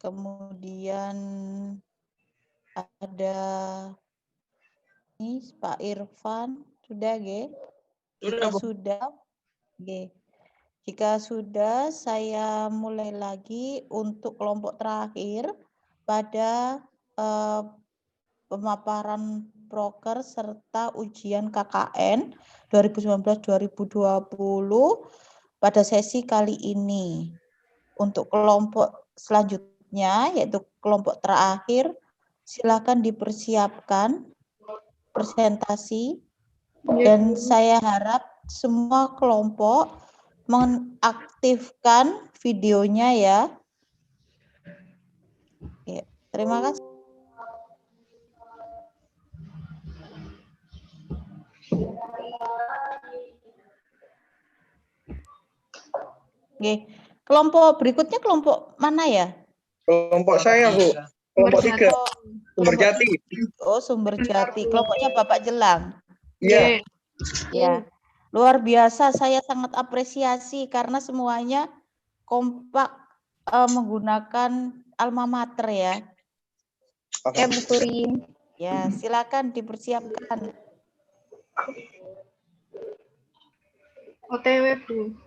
Kemudian ada ini Pak Irfan, sudah G? Jika sudah, G. Jika sudah, saya mulai lagi untuk kelompok terakhir pada pemaparan proker serta ujian KKN 2019-2020 pada sesi kali ini. Untuk kelompok selanjutnya, yaitu kelompok terakhir, silakan dipersiapkan presentasi dan saya harap semua kelompok mengaktifkan videonya ya. Ya, terima kasih. Oke. Kelompok berikutnya kelompok mana ya? Kelompok saya, Bu. Kelompok 3. Sumberjati. Oh, Sumberjati. Kelompoknya Bapak Jelang. Iya. Ya. Luar biasa, saya sangat apresiasi karena semuanya kompak menggunakan alma mater ya. Ya, Bu Kurin. Ya, silakan dipersiapkan. OTW, Bu.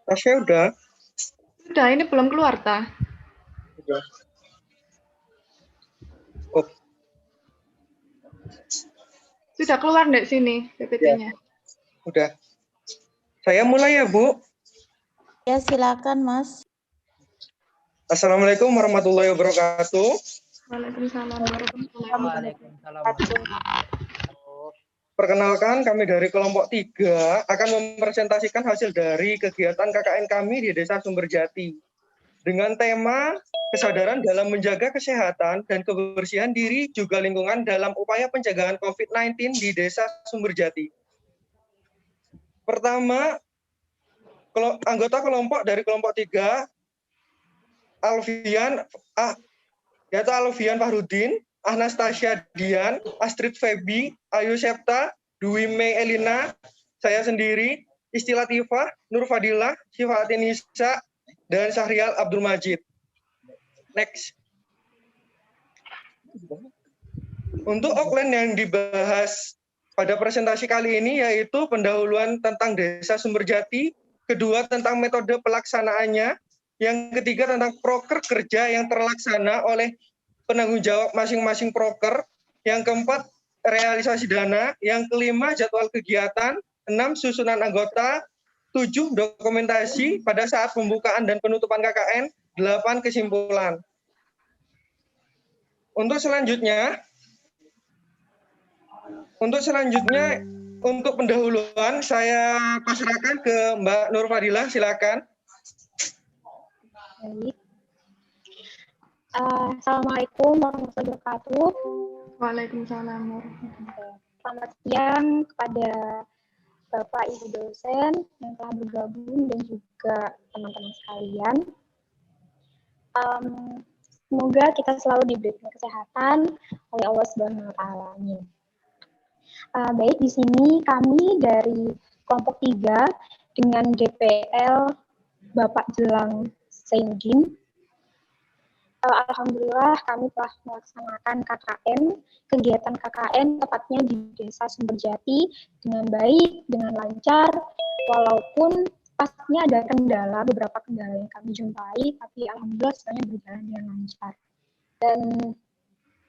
Tasnya udah. Sudah, ini belum keluar, Ta. Udah. Oh. Sudah keluar enggak sini PPT-nya? Ya. Udah. Saya mulai ya, Bu. Ya, silakan, Mas. Assalamualaikum warahmatullahi wabarakatuh. Waalaikumsalam warahmatullahi wabarakatuh. Perkenalkan, kami dari kelompok 3 akan mempresentasikan hasil dari kegiatan KKN kami di Desa Sumberjati. Dengan tema kesadaran dalam menjaga kesehatan dan kebersihan diri juga lingkungan dalam upaya pencegahan COVID-19 di Desa Sumberjati. Pertama, anggota kelompok dari kelompok 3, yaitu Alfian Fahrudin, Anastasia Dian, Astrid Febi, Ayu Septa, Dwi Mei Elina, saya sendiri, Isti Latifah, Nur Fadilah, Syifatin Nisa, dan Syahrial Abdul Majid. Next. Untuk outline yang dibahas pada presentasi kali ini yaitu pendahuluan tentang Desa Sumberjati, kedua tentang metode pelaksanaannya, yang ketiga tentang proker kerja yang terlaksana oleh penanggung jawab masing-masing proker, yang keempat realisasi dana, yang kelima jadwal kegiatan, 6 susunan anggota, 7 dokumentasi pada saat pembukaan dan penutupan KKN, 8 kesimpulan. Untuk selanjutnya, untuk pendahuluan saya pasrahkan ke Mbak Nur Fadilah, silakan. Baik. Assalamualaikum warahmatullahi wabarakatuh. Waalaikumsalam. Selamat siang kepada Bapak Ibu dosen yang telah bergabung dan juga teman-teman sekalian. Semoga kita selalu diberikan kesehatan oleh Allah Subhanahu wa Ta'ala. Baik, di sini kami dari kelompok 3 dengan DPL Bapak Jelang Zainuddin. Alhamdulillah kami telah melaksanakan KKN, kegiatan KKN tepatnya di Desa Sumberjati dengan baik, dengan lancar, walaupun pastinya ada kendala, beberapa kendala yang kami jumpai, tapi alhamdulillah semuanya berjalan dengan lancar. Dan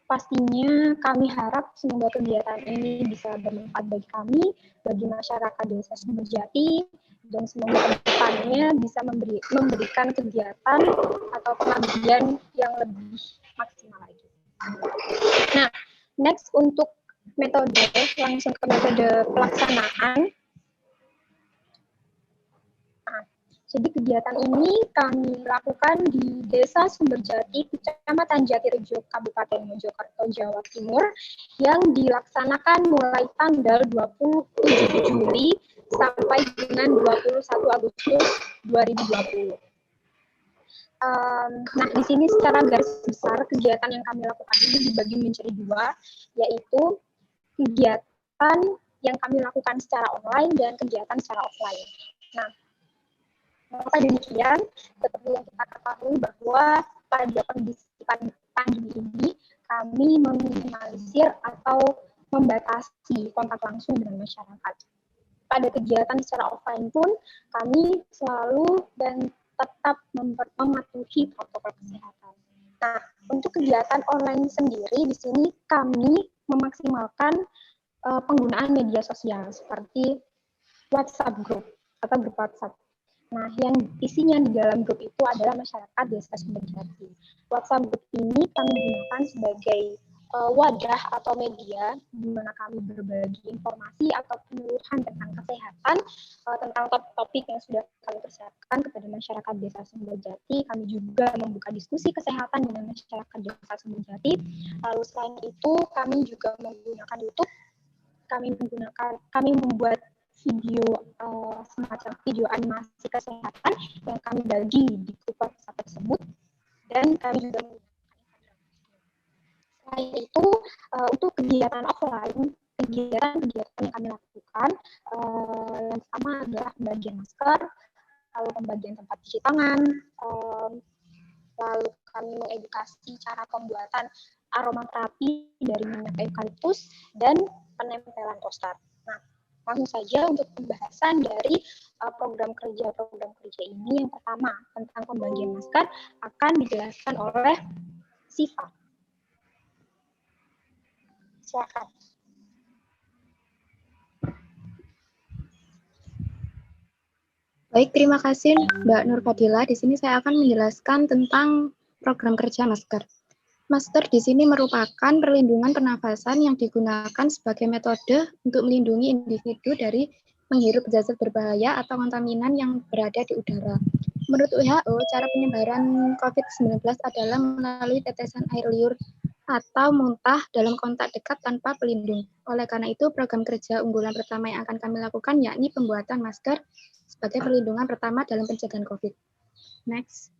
pastinya kami harap semoga kegiatan ini bisa bermanfaat bagi kami, bagi masyarakat Desa Sumberjati, dan semoga kedepannya bisa memberikan kegiatan atau pengabdian yang lebih maksimal lagi. Nah, next untuk metode, langsung ke metode pelaksanaan. Jadi kegiatan ini kami lakukan di Desa Sumberjati, Kecamatan Jatirejo, Kabupaten Mojokerto, Jawa Timur, yang dilaksanakan mulai tanggal 27 Juli sampai dengan 21 Agustus 2020. Nah, di sini secara garis besar kegiatan yang kami lakukan ini dibagi menjadi dua, yaitu kegiatan yang kami lakukan secara online dan kegiatan secara offline. Nah, maka demikian, seperti yang kita ketahui bahwa pada kondisi pandemi ini, kami meminimalisir atau membatasi kontak langsung dengan masyarakat. Pada kegiatan secara offline pun, kami selalu dan tetap mematuhi protokol kesehatan. Nah, untuk kegiatan online sendiri, di sini kami memaksimalkan penggunaan media sosial seperti WhatsApp Group atau grup WhatsApp. Nah, yang isinya di dalam grup itu adalah masyarakat Desa Sumberjati. WhatsApp Group ini kami gunakan sebagai wadah atau media di mana kami berbagi informasi atau penyuluhan tentang kesehatan, tentang topik yang sudah kami persiapkan kepada masyarakat Desa Sumberjati. Kami juga membuka diskusi kesehatan dengan masyarakat Desa Sumberjati. Lalu selain itu, kami juga menggunakan YouTube. Kami membuat video semacam video animasi kesehatan yang kami bagi di grup WhatsApp tersebut, dan kami juga menggunakan Instagram. Selain itu, untuk kegiatan offline, kegiatan yang kami lakukan yang pertama adalah pembagian masker, lalu pembagian tempat cuci tangan, lalu kami mengedukasi cara pembuatan aromaterapi dari minyak eukaliptus dan penempelan poster. Nah, langsung saja untuk pembahasan dari program kerja ini. Yang pertama, tentang pembagian masker akan dijelaskan oleh Siva. Silakan. Baik, terima kasih Mbak Nur Fadila. Di sini saya akan menjelaskan tentang program kerja masker. Masker di sini merupakan perlindungan pernafasan yang digunakan sebagai metode untuk melindungi individu dari menghirup zat berbahaya atau kontaminan yang berada di udara. Menurut WHO, cara penyebaran COVID-19 adalah melalui tetesan air liur atau muntah dalam kontak dekat tanpa pelindung. Oleh karena itu, program kerja unggulan pertama yang akan kami lakukan yakni pembuatan masker sebagai perlindungan pertama dalam pencegahan COVID. Next.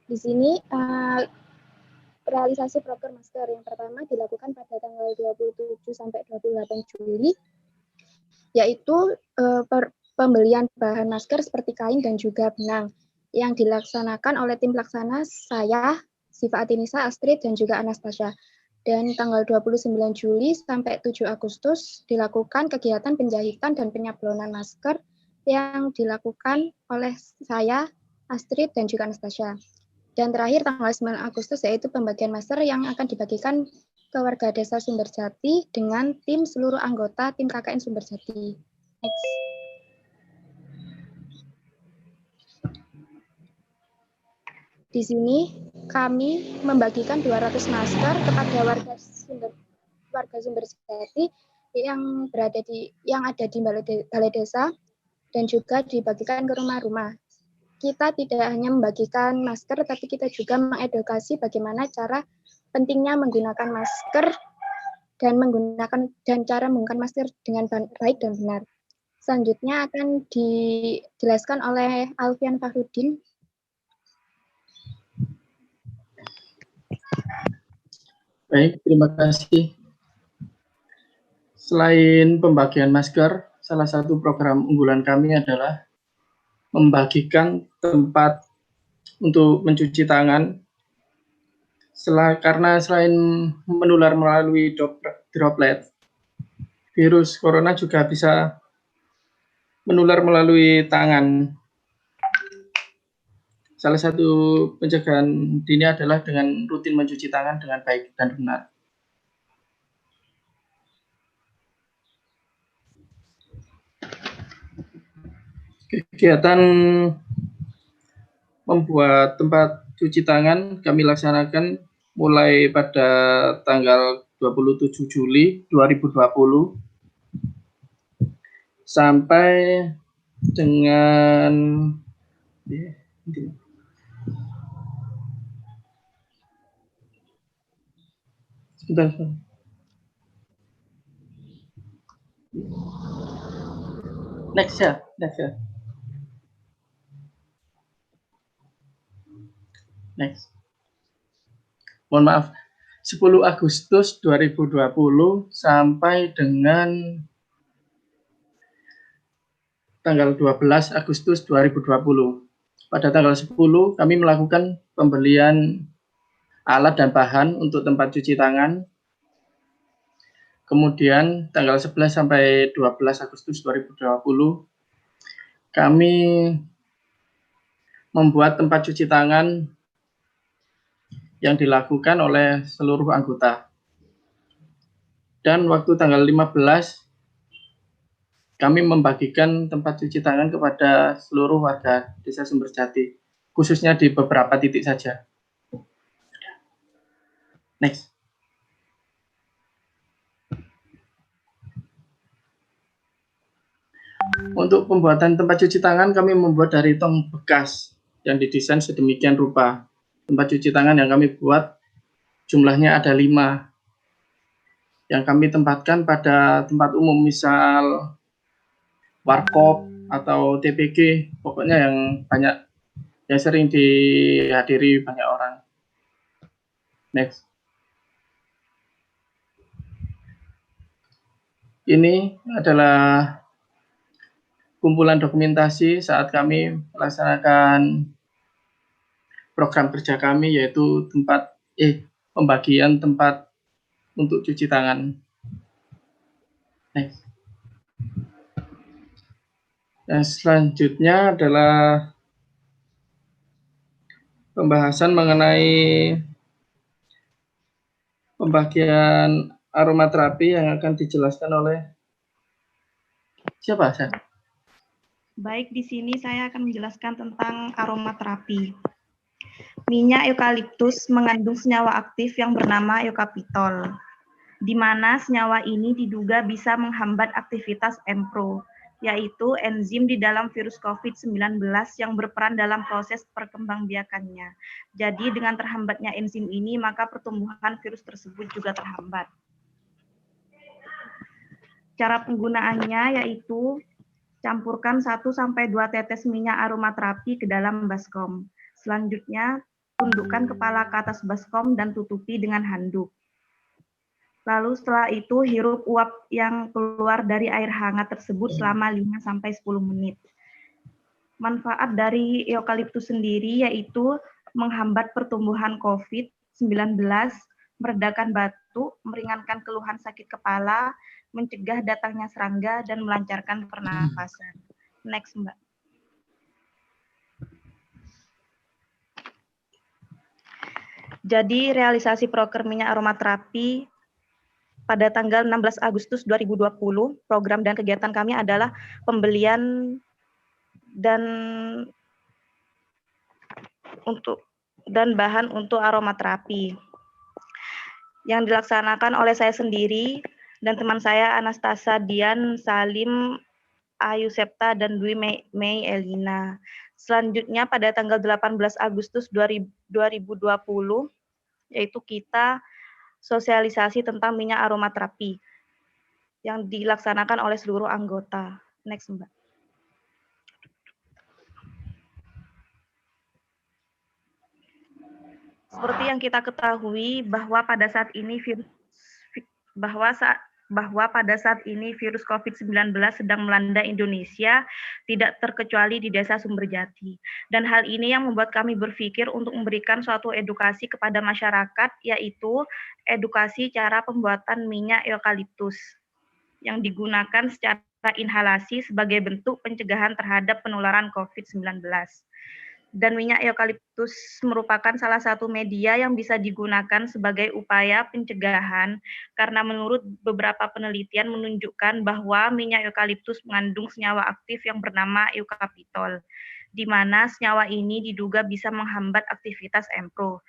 Di sini realisasi program masker yang pertama dilakukan pada tanggal 27 sampai 28 Juli, yaitu pembelian bahan masker seperti kain dan juga benang yang dilaksanakan oleh tim pelaksana saya, Siva Atinisa, Astrid, dan juga Anastasia. Dan tanggal 29 Juli sampai 7 Agustus dilakukan kegiatan penjahitan dan penyablonan masker yang dilakukan oleh saya, Astrid, dan juga Anastasia. Dan terakhir tanggal 9 Agustus yaitu pembagian masker yang akan dibagikan ke warga Desa Sumberjati dengan tim seluruh anggota tim KKN Sumberjati. Next. Di sini kami membagikan 200 masker kepada warga Sumberjati yang ada di balai desa dan juga dibagikan ke rumah-rumah. Kita tidak hanya membagikan masker, tapi kita juga mengedukasi bagaimana cara pentingnya menggunakan masker dan cara menggunakan masker dengan baik dan benar. Selanjutnya akan dijelaskan oleh Alfian Fahrudin. Baik, terima kasih. Selain pembagian masker, salah satu program unggulan kami adalah membagikan tempat untuk mencuci tangan, karena selain menular melalui droplet, virus corona juga bisa menular melalui tangan. Salah satu pencegahan dini adalah dengan rutin mencuci tangan dengan baik dan benar. Kegiatan membuat tempat cuci tangan kami laksanakan mulai pada tanggal 27 Juli 2020 sampai dengan sebentar. Next ya. Next. Mohon maaf. 10 Agustus 2020 sampai dengan tanggal 12 Agustus 2020. Pada tanggal 10 kami melakukan pembelian alat dan bahan untuk tempat cuci tangan. Kemudian tanggal 11 sampai 12 Agustus 2020 kami membuat tempat cuci tangan yang dilakukan oleh seluruh anggota. Dan waktu tanggal 15 kami membagikan tempat cuci tangan kepada seluruh warga Desa Sumberjati, khususnya di beberapa titik saja. Next. Untuk pembuatan tempat cuci tangan, kami membuat dari tong bekas yang didesain sedemikian rupa. Tempat cuci tangan yang kami buat jumlahnya ada 5. Yang kami tempatkan pada tempat umum, misal warkop atau TPG, pokoknya yang sering dihadiri banyak orang. Next. Ini adalah kumpulan dokumentasi saat kami melaksanakan program kerja kami, yaitu pembagian tempat untuk cuci tangan. Next. Dan selanjutnya adalah pembahasan mengenai pembagian aromaterapi yang akan dijelaskan oleh siapa? Baik, di sini saya akan menjelaskan tentang aromaterapi. Minyak eukaliptus mengandung senyawa aktif yang bernama eukapitol, di mana senyawa ini diduga bisa menghambat aktivitas EMPRO, yaitu enzim di dalam virus COVID-19 yang berperan dalam proses perkembangbiakannya. Jadi dengan terhambatnya enzim ini, maka pertumbuhan virus tersebut juga terhambat. Cara penggunaannya yaitu campurkan 1-2 tetes minyak aromaterapi ke dalam baskom. Selanjutnya, tundukkan kepala ke atas baskom dan tutupi dengan handuk. Lalu setelah itu hirup uap yang keluar dari air hangat tersebut selama 5-10 menit. Manfaat dari eukaliptus sendiri yaitu menghambat pertumbuhan COVID-19, meredakan batuk, meringankan keluhan sakit kepala, mencegah datangnya serangga, dan melancarkan pernafasan. Next, Mbak. Jadi realisasi proker minyak aromaterapi pada tanggal 16 Agustus 2020, program dan kegiatan kami adalah pembelian dan bahan untuk aromaterapi yang dilaksanakan oleh saya sendiri dan teman saya Anastasia Dian, Salim, Ayu Septa, dan Dwi Mei Elina. Selanjutnya pada tanggal 18 Agustus 2020, yaitu kita sosialisasi tentang minyak aromaterapi yang dilaksanakan oleh seluruh anggota. Next, Mbak. Seperti yang kita ketahui bahwa pada saat ini virus COVID-19 sedang melanda Indonesia, tidak terkecuali di Desa Sumberjati. Dan hal ini yang membuat kami berpikir untuk memberikan suatu edukasi kepada masyarakat, yaitu edukasi cara pembuatan minyak eukaliptus yang digunakan secara inhalasi sebagai bentuk pencegahan terhadap penularan COVID-19. Dan minyak eukaliptus merupakan salah satu media yang bisa digunakan sebagai upaya pencegahan karena menurut beberapa penelitian menunjukkan bahwa minyak eukaliptus mengandung senyawa aktif yang bernama eukapitol, di mana senyawa ini diduga bisa menghambat aktivitas EMPRO.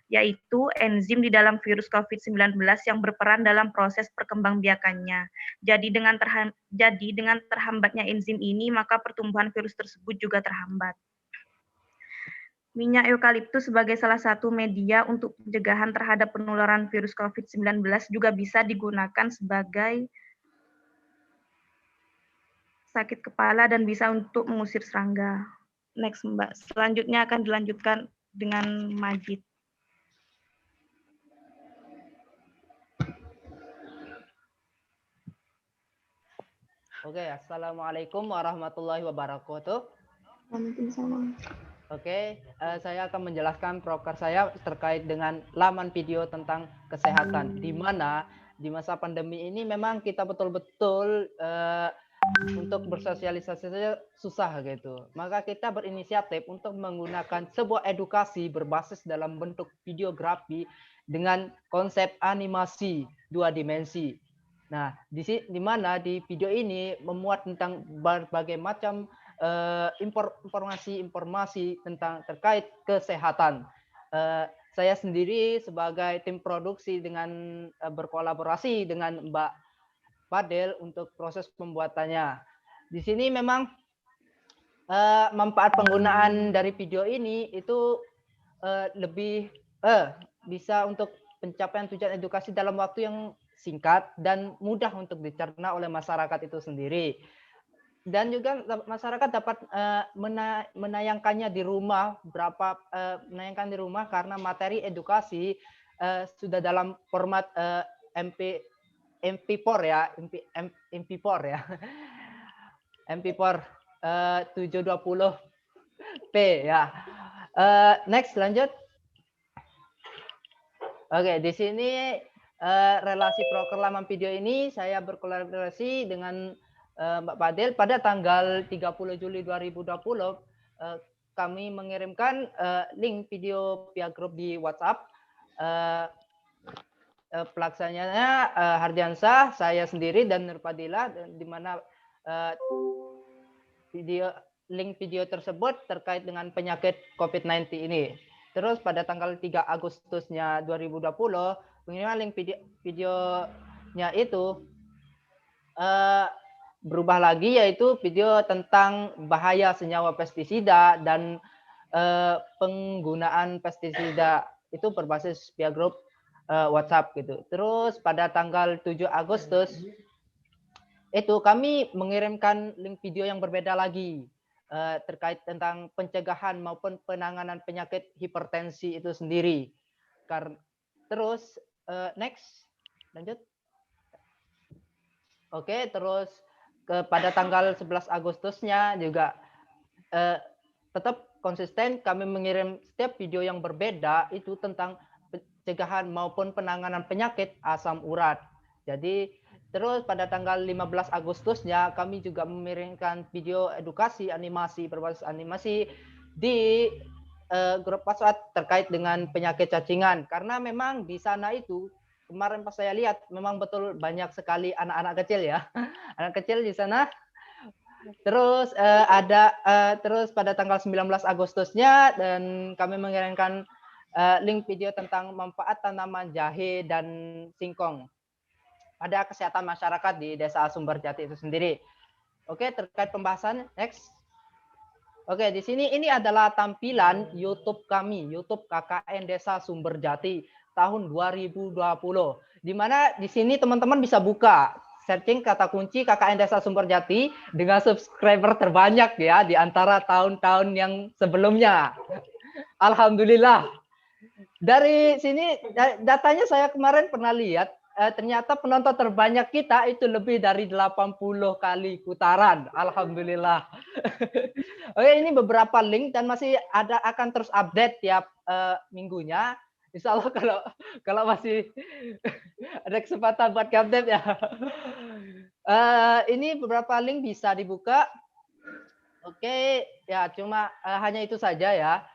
yaitu enzim di dalam virus COVID-19 yang berperan dalam proses perkembangbiakannya. Jadi dengan terhambatnya enzim ini, maka pertumbuhan virus tersebut juga terhambat. Minyak eukaliptus sebagai salah satu media untuk pencegahan terhadap penularan virus COVID-19 juga bisa digunakan sebagai sakit kepala dan bisa untuk mengusir serangga. Next, Mbak. Selanjutnya akan dilanjutkan dengan Majid. Oke, Assalamualaikum warahmatullahi wabarakatuh. Waalaikumsalam. Oke, saya akan menjelaskan proker saya terkait dengan laman video tentang kesehatan, di mana di masa pandemi ini memang kita betul-betul untuk bersosialisasi saja susah gitu. Maka kita berinisiatif untuk menggunakan sebuah edukasi berbasis dalam bentuk videografi dengan konsep animasi 2 dimensi. Nah, di mana di video ini memuat tentang berbagai macam informasi tentang terkait kesehatan. Saya sendiri sebagai tim produksi dengan berkolaborasi dengan Mbak Fadel untuk proses pembuatannya. Di sini memang manfaat penggunaan dari video ini itu lebih bisa untuk pencapaian tujuan edukasi dalam waktu yang singkat dan mudah untuk dicerna oleh masyarakat itu sendiri. Dan juga masyarakat dapat menayangkannya di rumah, menayangkan di rumah karena materi edukasi sudah dalam format MP4 ya, MP4 ya, MP4 720p ya. Next, lanjut. Oke, di sini relasi proker laman video ini saya berkolaborasi dengan Mbak Fadel pada tanggal 30 Juli 2020 kami mengirimkan link video via grup di WhatsApp. Pelaksananya Hardiansah, saya sendiri dan Nurfadila, di mana link video tersebut terkait dengan penyakit COVID-19 ini. Terus pada tanggal 3 Agustusnya 2020 pengiriman link videonya itu berubah lagi, yaitu video tentang bahaya senyawa pestisida dan penggunaan pestisida itu berbasis via grup WhatsApp gitu. Terus pada tanggal 7 Agustus itu kami mengirimkan link video yang berbeda lagi terkait tentang pencegahan maupun penanganan penyakit hipertensi itu sendiri. Terus next, lanjut. Oke, terus pada tanggal 11 Agustusnya juga tetap konsisten kami mengirim setiap video yang berbeda itu tentang pencegahan maupun penanganan penyakit asam urat. Jadi terus pada tanggal 15 Agustusnya kami juga mengirimkan video edukasi animasi berbasis animasi di grup WhatsApp terkait dengan penyakit cacingan, karena memang di sana itu kemarin pas saya lihat memang betul banyak sekali anak-anak kecil ya, anak kecil di sana. Terus terus pada tanggal 19 Agustusnya dan kami mengirimkan link video tentang manfaat tanaman jahe dan singkong pada kesehatan masyarakat di Desa Sumberjati itu sendiri. Oke, terkait pembahasan next. Oke, di sini ini adalah tampilan YouTube kami, YouTube KKN Desa Sumberjati tahun 2020. Di mana di sini teman-teman bisa buka searching kata kunci KKN Desa Sumberjati dengan subscriber terbanyak ya di antara tahun-tahun yang sebelumnya. Alhamdulillah. Dari sini datanya saya kemarin pernah lihat, ternyata penonton terbanyak kita itu lebih dari 80 kali putaran. Alhamdulillah. Oke, ini beberapa link dan masih akan terus update tiap minggunya. Insya Allah kalau masih ada kesempatan buat update ya. Ini beberapa link bisa dibuka. Oke, ya cuma hanya itu saja ya.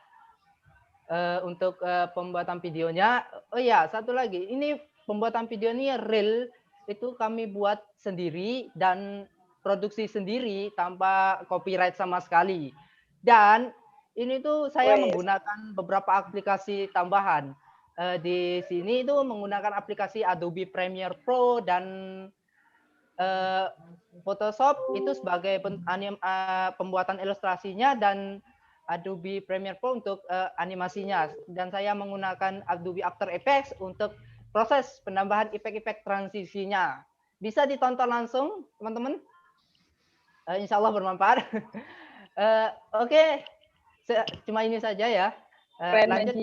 Untuk pembuatan videonya. Oh ya, satu lagi. Ini pembuatan video ini real itu kami buat sendiri dan produksi sendiri tanpa copyright sama sekali. Dan ini tuh saya menggunakan beberapa aplikasi tambahan. di sini itu menggunakan aplikasi Adobe Premiere Pro dan Photoshop itu sebagai pembuatan ilustrasinya dan Adobe Premiere Pro untuk animasinya. Dan saya menggunakan Adobe After Effects untuk proses penambahan efek-efek transisinya. Bisa ditonton langsung, teman-teman. Insya Allah bermanfaat. Oke, cuma ini saja ya. Lanjut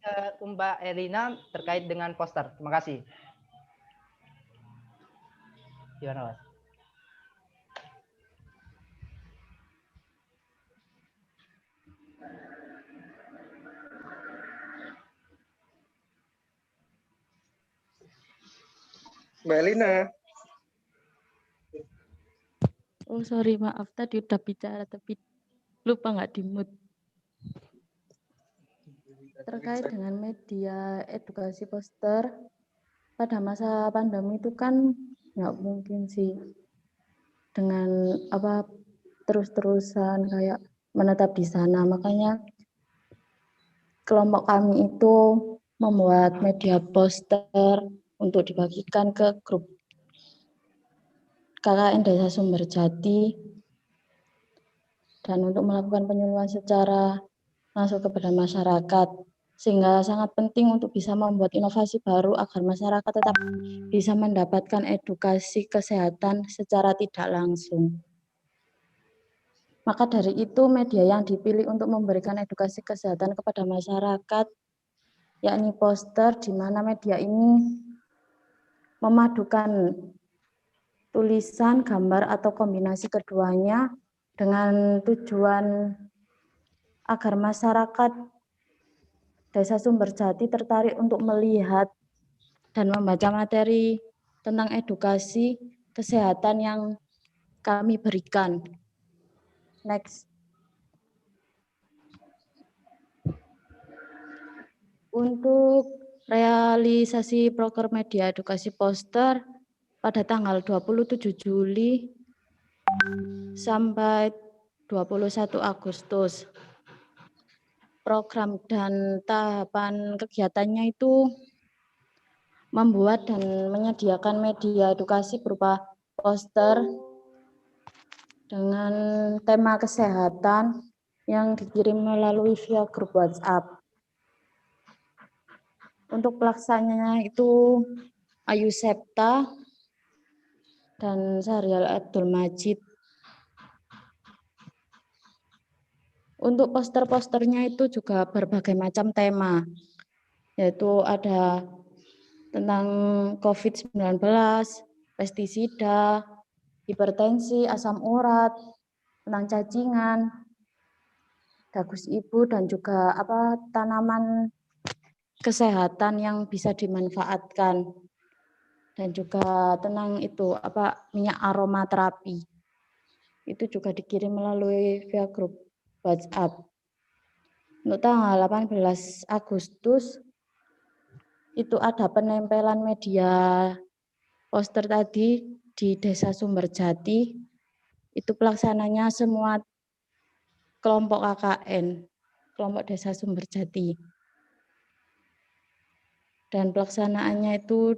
ke Mbak Elina terkait dengan poster. Terima kasih. Gimana, Mas? Mbak Elina. Oh sorry, maaf tadi udah bicara tapi lupa nggak di-mute. Terkait dengan media edukasi poster, pada masa pandemi itu kan nggak mungkin sih dengan terus-terusan kayak menetap di sana. Makanya kelompok kami itu membuat media poster untuk dibagikan ke grup KKN Desa Sumberjati dan untuk melakukan penyuluhan secara langsung kepada masyarakat, sehingga sangat penting untuk bisa membuat inovasi baru agar masyarakat tetap bisa mendapatkan edukasi kesehatan secara tidak langsung. Maka dari itu media yang dipilih untuk memberikan edukasi kesehatan kepada masyarakat yakni poster, di mana media ini memadukan tulisan, gambar atau kombinasi keduanya dengan tujuan agar masyarakat Desa Sumberjati tertarik untuk melihat dan membaca materi tentang edukasi kesehatan yang kami berikan. Next. Untuk realisasi proker media edukasi poster pada tanggal 27 Juli sampai 21 Agustus. Program dan tahapan kegiatannya itu membuat dan menyediakan media edukasi berupa poster dengan tema kesehatan yang dikirim melalui via grup WhatsApp. Untuk pelaksananya itu Ayu Septa dan Syahrial Abdul Majid. Untuk poster-posternya itu juga berbagai macam tema, yaitu ada tentang COVID-19, pestisida, hipertensi, asam urat, tentang cacingan, dagus ibu, dan juga tanaman kesehatan yang bisa dimanfaatkan, dan juga tentang minyak aromaterapi. Itu juga dikirim melalui via grup WhatsApp. Untuk tanggal 18 Agustus itu ada penempelan media poster tadi di Desa Sumberjati. Itu pelaksananya semua kelompok KKN, kelompok Desa Sumberjati. Dan pelaksanaannya itu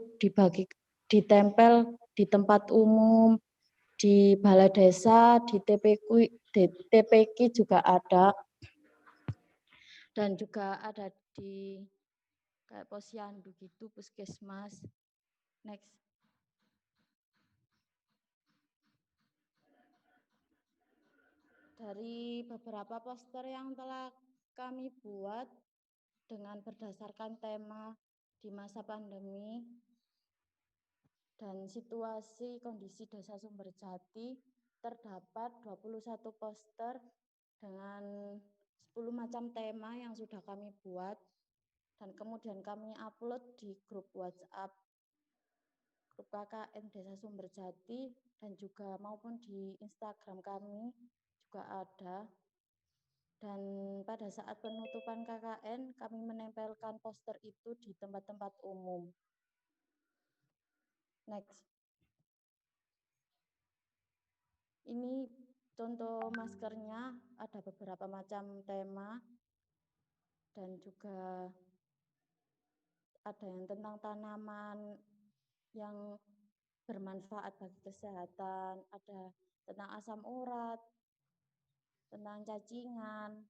ditempel di tempat umum, di balai desa, di TPQ juga ada, dan juga ada di kayak posyandu gitu, puskesmas. Next. Dari beberapa poster yang telah kami buat dengan berdasarkan tema di masa pandemi dan situasi kondisi Desa Sumberjati, terdapat 21 poster dengan 10 macam tema yang sudah kami buat dan kemudian kami upload di grup WhatsApp grup KKN Desa Sumberjati dan juga maupun di Instagram kami juga ada. Dan pada saat penutupan KKN kami menempelkan poster itu di tempat-tempat umum. Next. Ini contoh maskernya, ada beberapa macam tema dan juga ada yang tentang tanaman yang bermanfaat bagi kesehatan, ada tentang asam urat, tentang cacingan,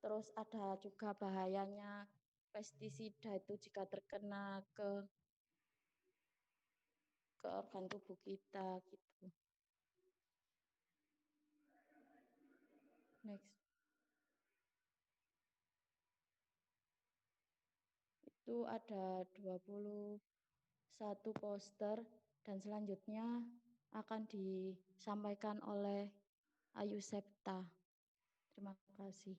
terus ada juga bahayanya pestisida itu jika terkena ke organ tubuh kita gitu. Next. Itu ada 21 poster dan selanjutnya akan disampaikan oleh Ayu Septa. Terima kasih.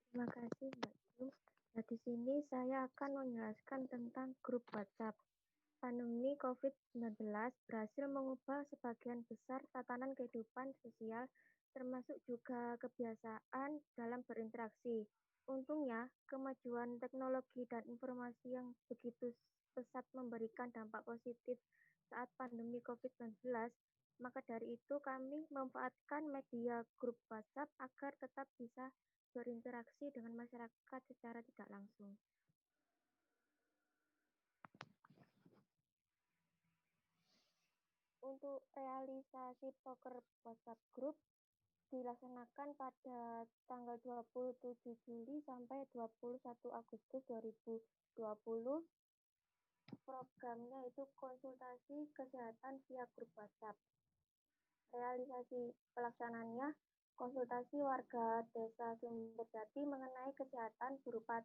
Terima kasih Mbak Ju. Nah, di sini saya akan menjelaskan tentang grup WhatsApp. Pandemi COVID-19 berhasil mengubah sebagian besar tatanan kehidupan sosial, termasuk juga kebiasaan dalam berinteraksi. Untungnya, kemajuan teknologi dan informasi yang begitu pesat memberikan dampak positif saat pandemi COVID-19, maka dari itu kami memanfaatkan media grup WhatsApp agar tetap bisa berinteraksi dengan masyarakat secara tidak langsung. Untuk realisasi poker WhatsApp Group dilaksanakan pada tanggal 27 Juli sampai 21 Agustus 2020. Programnya itu konsultasi kesehatan via grup WhatsApp. Realisasi pelaksanaannya, konsultasi warga Desa Sumberjati mengenai kesehatan berupa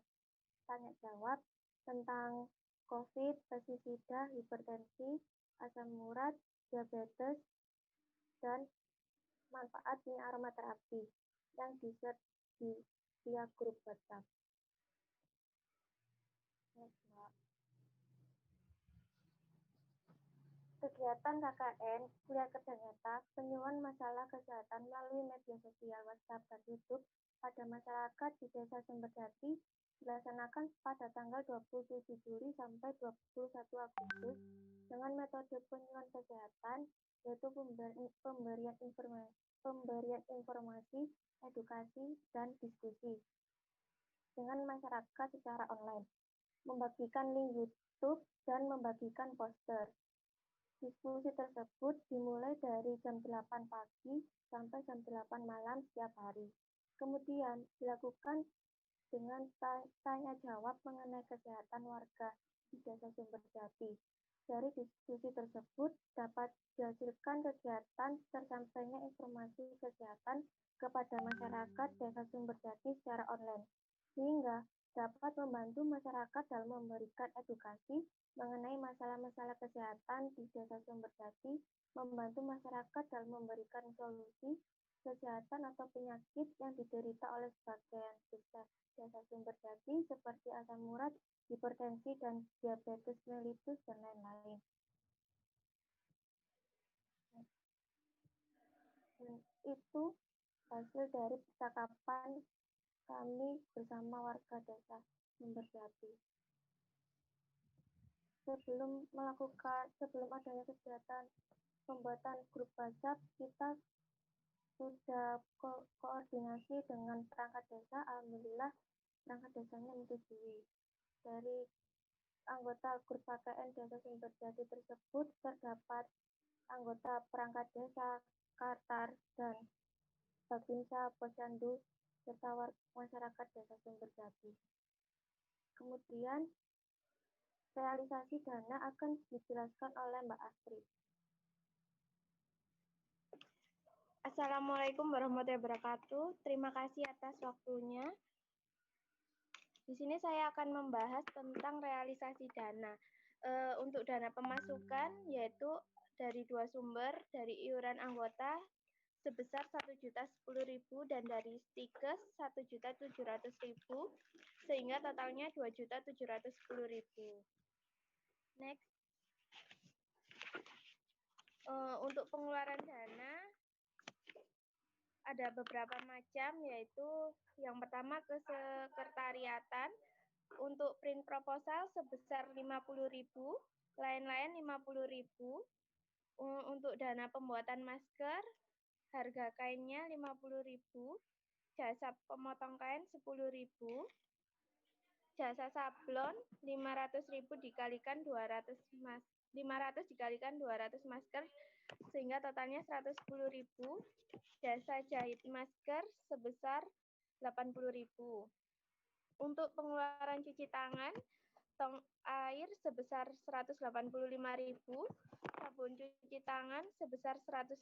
tanya jawab tentang COVID, pestisida, hipertensi, asam urat, diabetes, dan manfaat minyak aromaterapi yang di-share di via grup WhatsApp. Next, Mbak. Kegiatan KKN, kuliah kerja nyata, penyuluhan masalah kesehatan melalui media sosial WhatsApp dan YouTube pada masyarakat di Desa Sumberjati dilaksanakan pada tanggal 27 Juli sampai 21 Agustus dengan metode penyuluhan kesehatan, yaitu pemberian informasi, edukasi, dan diskusi dengan masyarakat secara online, membagikan link YouTube, dan membagikan poster. Diskusi tersebut dimulai dari jam 8 pagi sampai jam 8 malam setiap hari. Kemudian dilakukan dengan tanya jawab mengenai kesehatan warga di Desa Sumberjati. Dari diskusi tersebut dapat dihasilkan kegiatan tersampainya informasi kesehatan kepada masyarakat Desa Sumberjati secara online, sehingga dapat membantu masyarakat dalam memberikan edukasi mengenai masalah-masalah kesehatan di Desa Sumberjati, membantu masyarakat dalam memberikan solusi kesehatan atau penyakit yang diderita oleh sebagian besar Desa Sumberjati seperti asam urat, hipertensi, dan diabetes mellitus, dan lain-lain. Dan itu hasil dari percakapan kami bersama warga Desa Sumberjati. Sebelum adanya kegiatan pembuatan grup WhatsApp, kita sudah koordinasi dengan perangkat desa. Alhamdulillah perangkat desanya menyetujui. Dari anggota grup KKN Desa Sumberjati tersebut terdapat anggota perangkat desa, Kartar, dan Babinsa, Posyandu, serta masyarakat Desa Sumberjati. Kemudian realisasi dana akan dijelaskan oleh Mbak Astrid. Assalamualaikum warahmatullahi wabarakatuh. Terima kasih atas waktunya. Di sini saya akan membahas tentang realisasi dana. Untuk dana pemasukan yaitu dari dua sumber, dari iuran anggota sebesar 1.010.000 dan dari stikes 1.700.000 sehingga totalnya 2.710.000. Next. Untuk pengeluaran dana ada beberapa macam, yaitu yang pertama kesekretariatan untuk print proposal sebesar 50.000, lain-lain 50.000. Untuk dana pembuatan masker harga kainnya 50.000, jasa pemotong kain 10.000, Jasa sablon 500.000 dikalikan 200 dikalikan 200 masker sehingga totalnya 110.000. Jasa jahit masker sebesar 80.000. Untuk pengeluaran cuci tangan, tong air sebesar 185.000, sabun cuci tangan sebesar 100.000,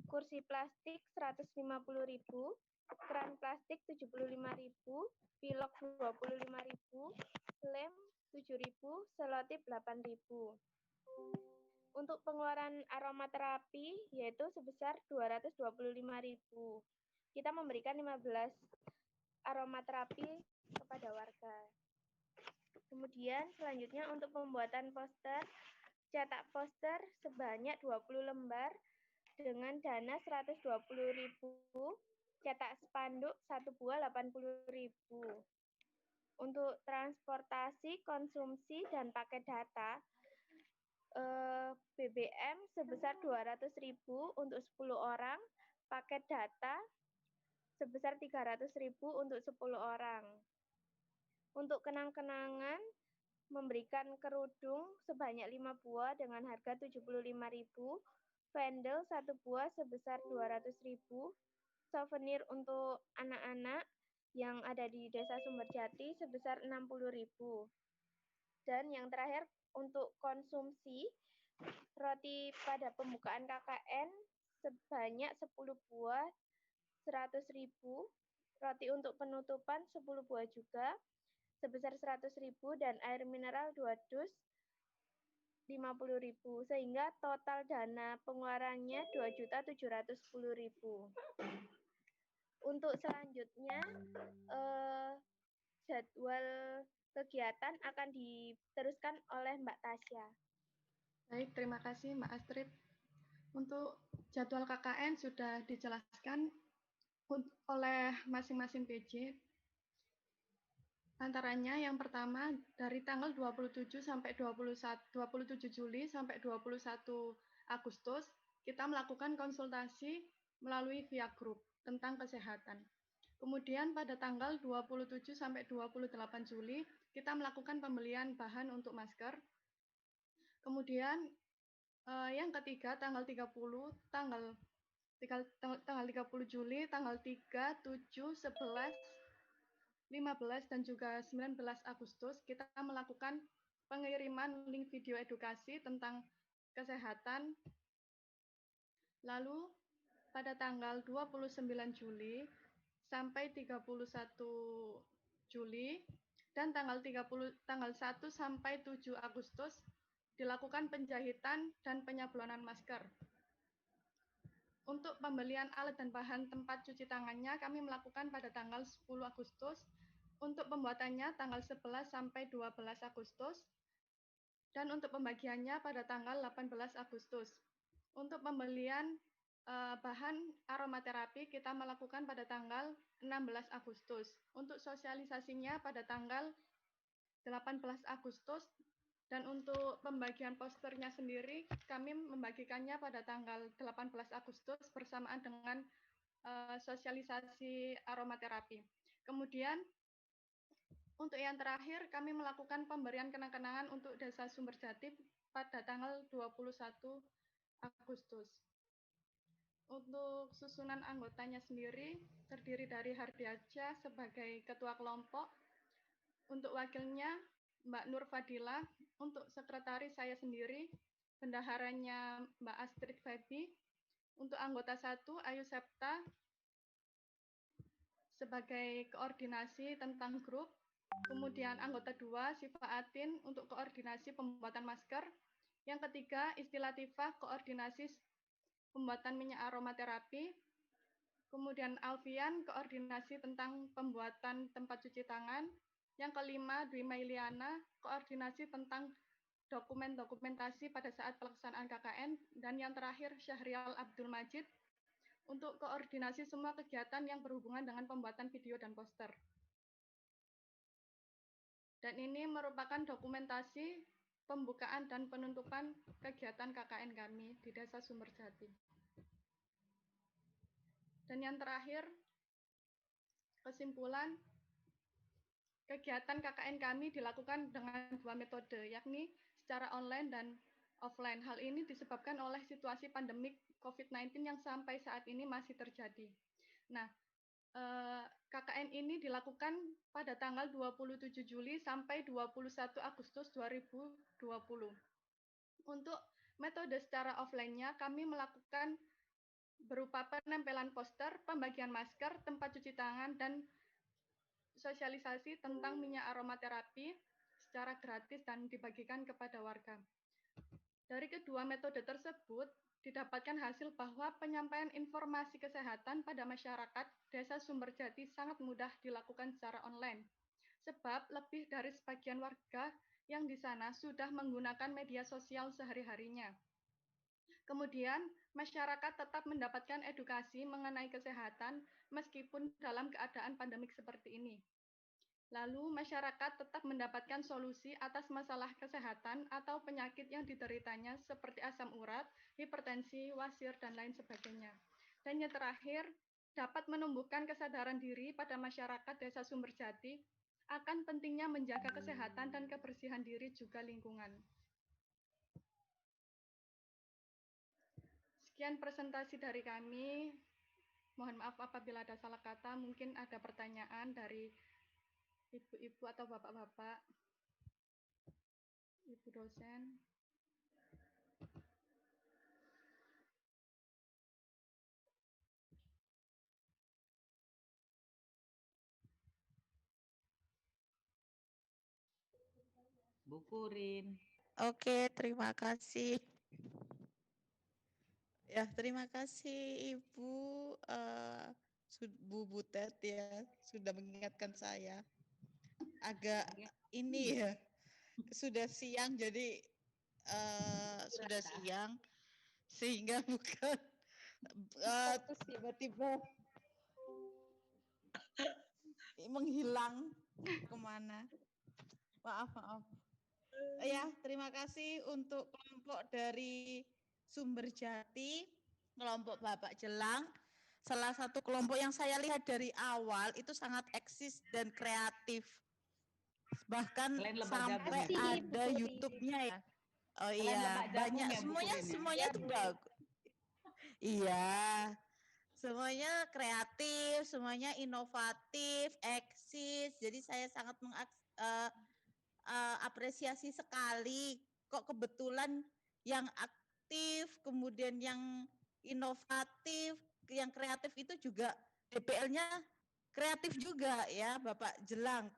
kursi plastik 150.000, keran plastik 75.000, pilok 25.000, lem 7.000, selotip 8.000. Untuk pengeluaran aromaterapi yaitu sebesar 225.000. Kita memberikan 15 aromaterapi kepada warga. Kemudian selanjutnya untuk pembuatan poster, cetak poster sebanyak 20 lembar dengan dana 120.000, cetak spanduk 1 buah 80.000. Untuk transportasi, konsumsi, dan paket data, BBM sebesar 200.000 untuk 10 orang, paket data sebesar 300.000 untuk 10 orang. Untuk kenang-kenangan, memberikan kerudung sebanyak 5 buah dengan harga 75.000, vendel 1 buah sebesar 200.000, souvenir untuk anak-anak yang ada di Desa Sumberjati sebesar 60.000. Dan yang terakhir untuk konsumsi, roti pada pembukaan KKN sebanyak 10 buah 100.000, roti untuk penutupan 10 buah juga sebesar 100.000 dan air mineral 2 dus 50.000 sehingga total dana pengeluarannya 2.710.000. Untuk selanjutnya jadwal kegiatan akan diteruskan oleh Mbak Tasya. Baik, terima kasih Mbak Astrid. Untuk jadwal KKN sudah dijelaskan oleh masing-masing PJ. Antaranya yang pertama dari tanggal 27 sampai 27 Juli sampai 21 Agustus kita melakukan konsultasi melalui via grup tentang kesehatan. Kemudian pada tanggal 27 sampai 28 Juli kita melakukan pembelian bahan untuk masker. Kemudian yang ketiga tanggal 30 Juli, tanggal 3, 7, 11, 15 dan juga 19 Agustus kita melakukan pengiriman link video edukasi tentang kesehatan. Lalu pada tanggal 29 Juli sampai 31 Juli dan tanggal 1 sampai 7 Agustus dilakukan penjahitan dan penyablonan masker. Untuk pembelian alat dan bahan tempat cuci tangannya kami melakukan pada tanggal 10 Agustus. Untuk pembuatannya tanggal 11 sampai 12 Agustus. Dan untuk pembagiannya pada tanggal 18 Agustus. Untuk pembelian bahan aromaterapi kita melakukan pada tanggal 16 Agustus. Untuk sosialisasinya pada tanggal 18 Agustus. Dan untuk pembagian posternya sendiri, kami membagikannya pada tanggal 18 Agustus bersamaan dengan sosialisasi aromaterapi. Kemudian, untuk yang terakhir, kami melakukan pemberian kenang-kenangan untuk Desa Sumberjati pada tanggal 21 Agustus. Untuk susunan anggotanya sendiri, terdiri dari Hardiaja sebagai Ketua Kelompok, untuk wakilnya Mbak Nur Fadila, untuk sekretaris saya sendiri, bendaharanya Mbak Astrid Febi, untuk anggota 1 Ayu Septa sebagai koordinasi tentang grup, kemudian anggota 2 Siva Atin untuk koordinasi pembuatan masker, yang ketiga Isti Latifah koordinasi pembuatan minyak aromaterapi, kemudian Alfian koordinasi tentang pembuatan tempat cuci tangan, yang kelima Dwi Mailiana koordinasi tentang dokumentasi pada saat pelaksanaan KKN, dan yang terakhir Syahrial Abdul Majid untuk koordinasi semua kegiatan yang berhubungan dengan pembuatan video dan poster. Dan ini merupakan dokumentasi pembukaan dan penutupan kegiatan KKN kami di Desa Sumberjati. Dan yang terakhir, kesimpulan, Kegiatan KKN kami dilakukan dengan 2 metode, yakni secara online dan offline. Hal ini disebabkan oleh situasi pandemik COVID-19 yang sampai saat ini masih terjadi. Nah, KKN ini dilakukan pada tanggal 27 Juli sampai 21 Agustus 2020. Untuk metode secara offline-nya, kami melakukan berupa penempelan poster, pembagian masker, tempat cuci tangan, dan sosialisasi tentang minyak aromaterapi secara gratis dan dibagikan kepada warga. Dari kedua metode tersebut, didapatkan hasil bahwa penyampaian informasi kesehatan pada masyarakat Desa Sumberjati sangat mudah dilakukan secara online. Sebab lebih dari sebagian warga yang di sana sudah menggunakan media sosial sehari-harinya. Kemudian, masyarakat tetap mendapatkan edukasi mengenai kesehatan meskipun dalam keadaan pandemik seperti ini. Lalu, masyarakat tetap mendapatkan solusi atas masalah kesehatan atau penyakit yang dideritanya seperti asam urat, hipertensi, wasir, dan lain sebagainya. Dan yang terakhir, dapat menumbuhkan kesadaran diri pada masyarakat Desa Sumberjati akan pentingnya menjaga kesehatan dan kebersihan diri juga lingkungan. Sekian presentasi dari kami. Mohon maaf apabila ada salah kata, mungkin ada pertanyaan dari ibu-ibu atau bapak-bapak, ibu dosen. Bu Kurin. Oke, terima kasih. Ya, terima kasih Ibu Bu Butet ya sudah mengingatkan saya. Agak ini ya sudah siang jadi sudah siang sehingga bukan tiba-tiba menghilang kemana. Maaf. Ya, terima kasih untuk kelompok dari Sumberjati, kelompok Bapak Jelang. Salah satu kelompok yang saya lihat dari awal itu sangat eksis dan kreatif. Bahkan sampai ada YouTube-nya ya. Oh iya, banyak semuanya itu bagus. Iya. Semuanya kreatif, semuanya inovatif, eksis. Jadi saya sangat apresiasi sekali. Kok kebetulan yang aktif, kemudian yang inovatif, yang kreatif itu juga DPL-nya kreatif juga ya, Bapak Jelang.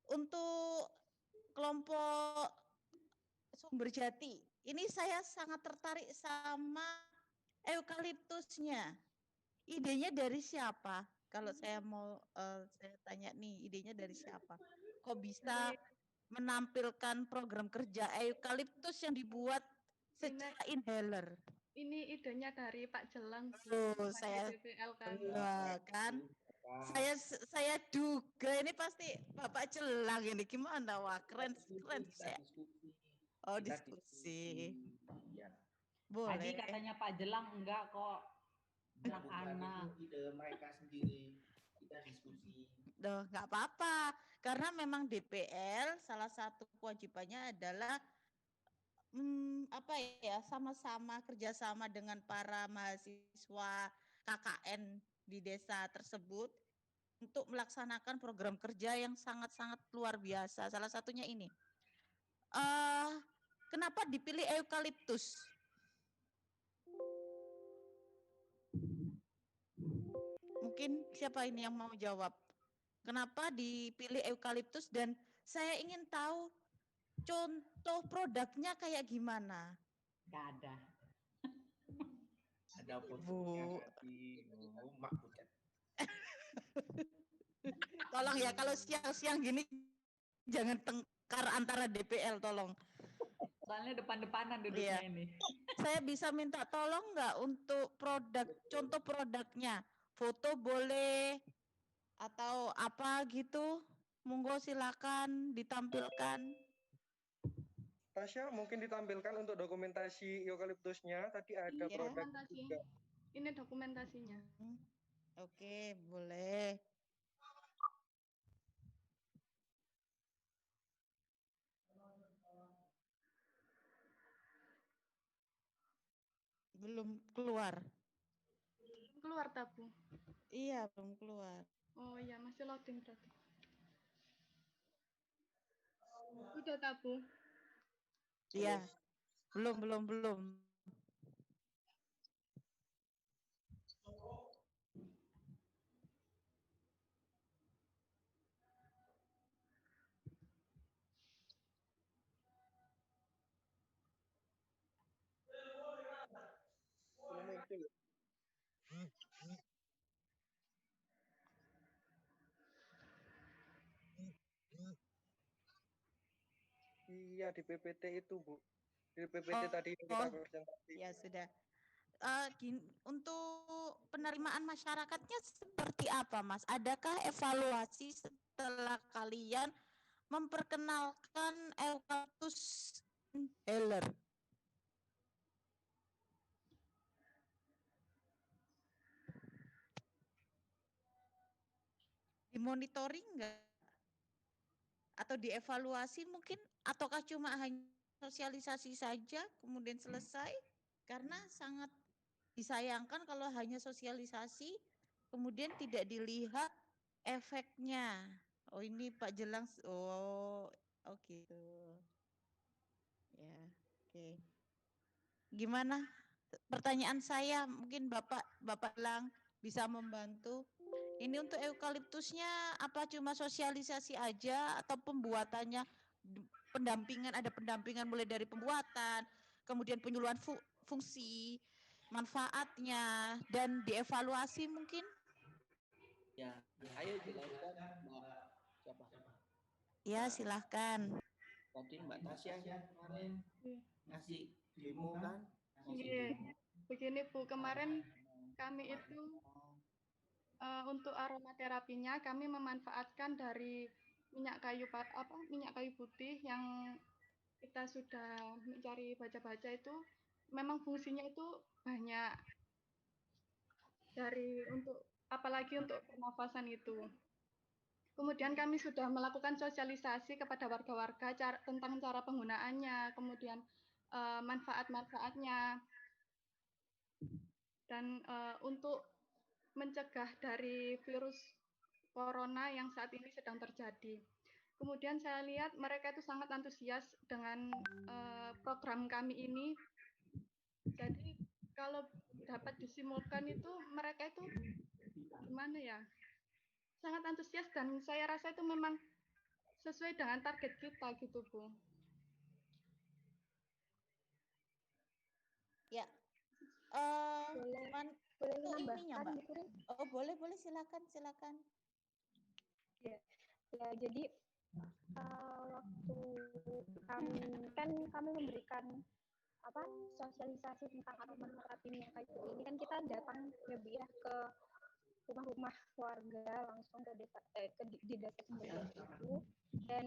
Untuk kelompok Sumberjati, ini saya sangat tertarik sama eukaliptusnya. Idenya dari siapa? Kalau saya mau saya tanya nih, idenya dari siapa? Kok bisa menampilkan program kerja eukaliptus yang dibuat secara inhaler? Ini idenya dari Pak Jelang. Saya DPL kami. kan. Saya duga ini pasti Bapak Jelang ini gimana? Wah, keren. Oh, diskusi. Ya. Boleh. Tadi katanya Pak Jelang enggak kok. Anak-anak. Ide mereka sendiri. Kita diskusi. Nggak apa-apa. Karena memang DPL salah satu kewajibannya adalah sama-sama kerjasama dengan para mahasiswa KKN di desa tersebut untuk melaksanakan program kerja yang sangat-sangat luar biasa. Salah satunya ini. Kenapa dipilih eukaliptus? Mungkin siapa ini yang mau jawab? Kenapa dipilih eukaliptus dan saya ingin tahu contoh produknya kayak gimana? Nggak ada. Ada fotonya di Mak Butet. Tolong ya kalau siang-siang gini jangan tengkar antara DPL tolong. Soalnya depan-depanan duduknya ini. Saya bisa minta tolong nggak untuk contoh produknya? Foto boleh atau apa gitu? Monggo silakan ditampilkan. Tasya mungkin ditampilkan untuk dokumentasi eukaliptusnya. Tadi ada produk juga. Ini dokumentasinya. Oke, boleh. Belum keluar. Keluar tabu. Iya, belum keluar. Oh iya, masih loading berarti. Udah tabu. Iya. Belum. Iya, di PPT itu, Bu. Di PPT tadi yang kita presentasi. Ya sudah. Untuk penerimaan masyarakatnya seperti apa, Mas? Adakah evaluasi setelah kalian memperkenalkan eucalyptus inhaler? Dimonitoring enggak? Atau dievaluasi mungkin? Ataukah cuma hanya sosialisasi saja kemudian selesai? Karena sangat disayangkan kalau hanya sosialisasi kemudian tidak dilihat efeknya. Oh ini Pak Jelang, oh gitu. Ya, oke. Gimana? Pertanyaan saya mungkin Bapak Jelang bisa membantu. Ini untuk eukaliptusnya apa cuma sosialisasi aja atau pembuatannya ada pendampingan mulai dari pembuatan, kemudian penyuluhan fungsi, manfaatnya dan dievaluasi mungkin? Ya, ayo jelaskan Mbak siapa? Ya, silahkan. Tadi Mbak Tasya kemarin ngasih demo kan? Iya. Begini Bu, kemarin kami itu untuk aromaterapinya kami memanfaatkan dari minyak kayu putih yang kita sudah mencari baca-baca itu memang fungsinya itu banyak apalagi untuk pernafasan itu. Kemudian kami sudah melakukan sosialisasi kepada warga-warga tentang cara penggunaannya, kemudian manfaat-manfaatnya, dan untuk mencegah dari virus corona yang saat ini sedang terjadi. Kemudian saya lihat mereka itu sangat antusias dengan program kami ini. Jadi kalau dapat disimulkan itu mereka itu gimana ya? Sangat antusias dan saya rasa itu memang sesuai dengan target kita gitu, Bu. Ya. Boleh ininya, menambahkan, Mbak. Oh, boleh silakan. Ya, jadi waktu kami memberikan sosialisasi tentang aromaterapi minyak kayu putih ini kan kita datang lebih ya ke rumah-rumah warga langsung ke desa di desa Sumberjati itu, dan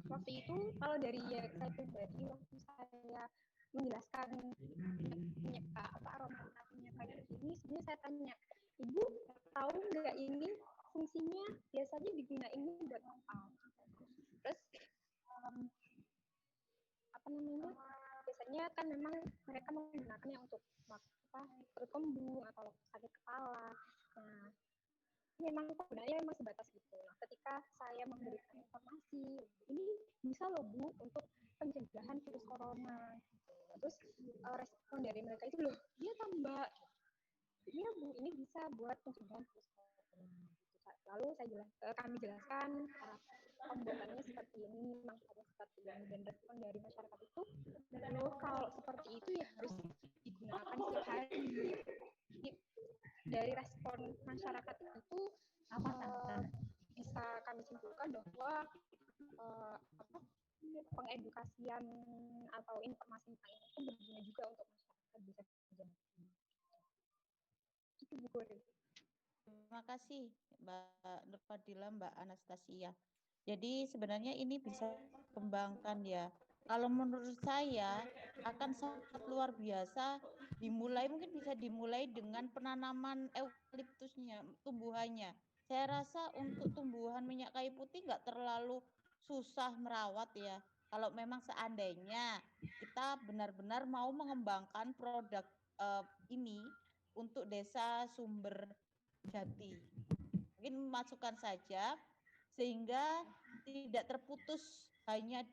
waktu itu kalau dari saya pribadi waktu saya menjelaskan aromaterapi minyak kayu putih ini, sebenarnya saya tanya, Ibu tahu nggak ini fungsinya biasanya digunain buat apa? Terus biasanya kan memang mereka menggunakannya untuk perut kembung atau sakit kepala. Nah, memang penggunaannya memang sebatas gitu. Nah, ketika saya memberikan informasi, ini bisa loh Bu untuk pencegahan virus corona. Terus respon dari mereka itu loh, iya kan Mbak, iya Bu, ini bisa buat pencegahan virus corona. Lalu kami jelaskan pembuatannya seperti ini, manfaatnya seperti ini, dan respon dari masyarakat itu, loh kalau seperti itu ya harus digunakan setiap hari. Jadi, dari respon masyarakat itu bisa kami simpulkan bahwa pengedukasian atau informasi tentang ini itu berguna juga untuk masyarakat bisa menjadi. Itu Bu Kori. Terima kasih Mbak Nur Fadila, Mbak Anastasia. Jadi sebenarnya ini bisa dikembangkan ya. Kalau menurut saya akan sangat luar biasa mungkin bisa dimulai dengan penanaman eukaliptusnya, tumbuhannya. Saya rasa untuk tumbuhan minyak kayu putih nggak terlalu susah merawat ya. kalau memang seandainya kita benar-benar mau mengembangkan produk ini untuk Desa Sumberjati. Mungkin masukkan saja sehingga tidak terputus hanya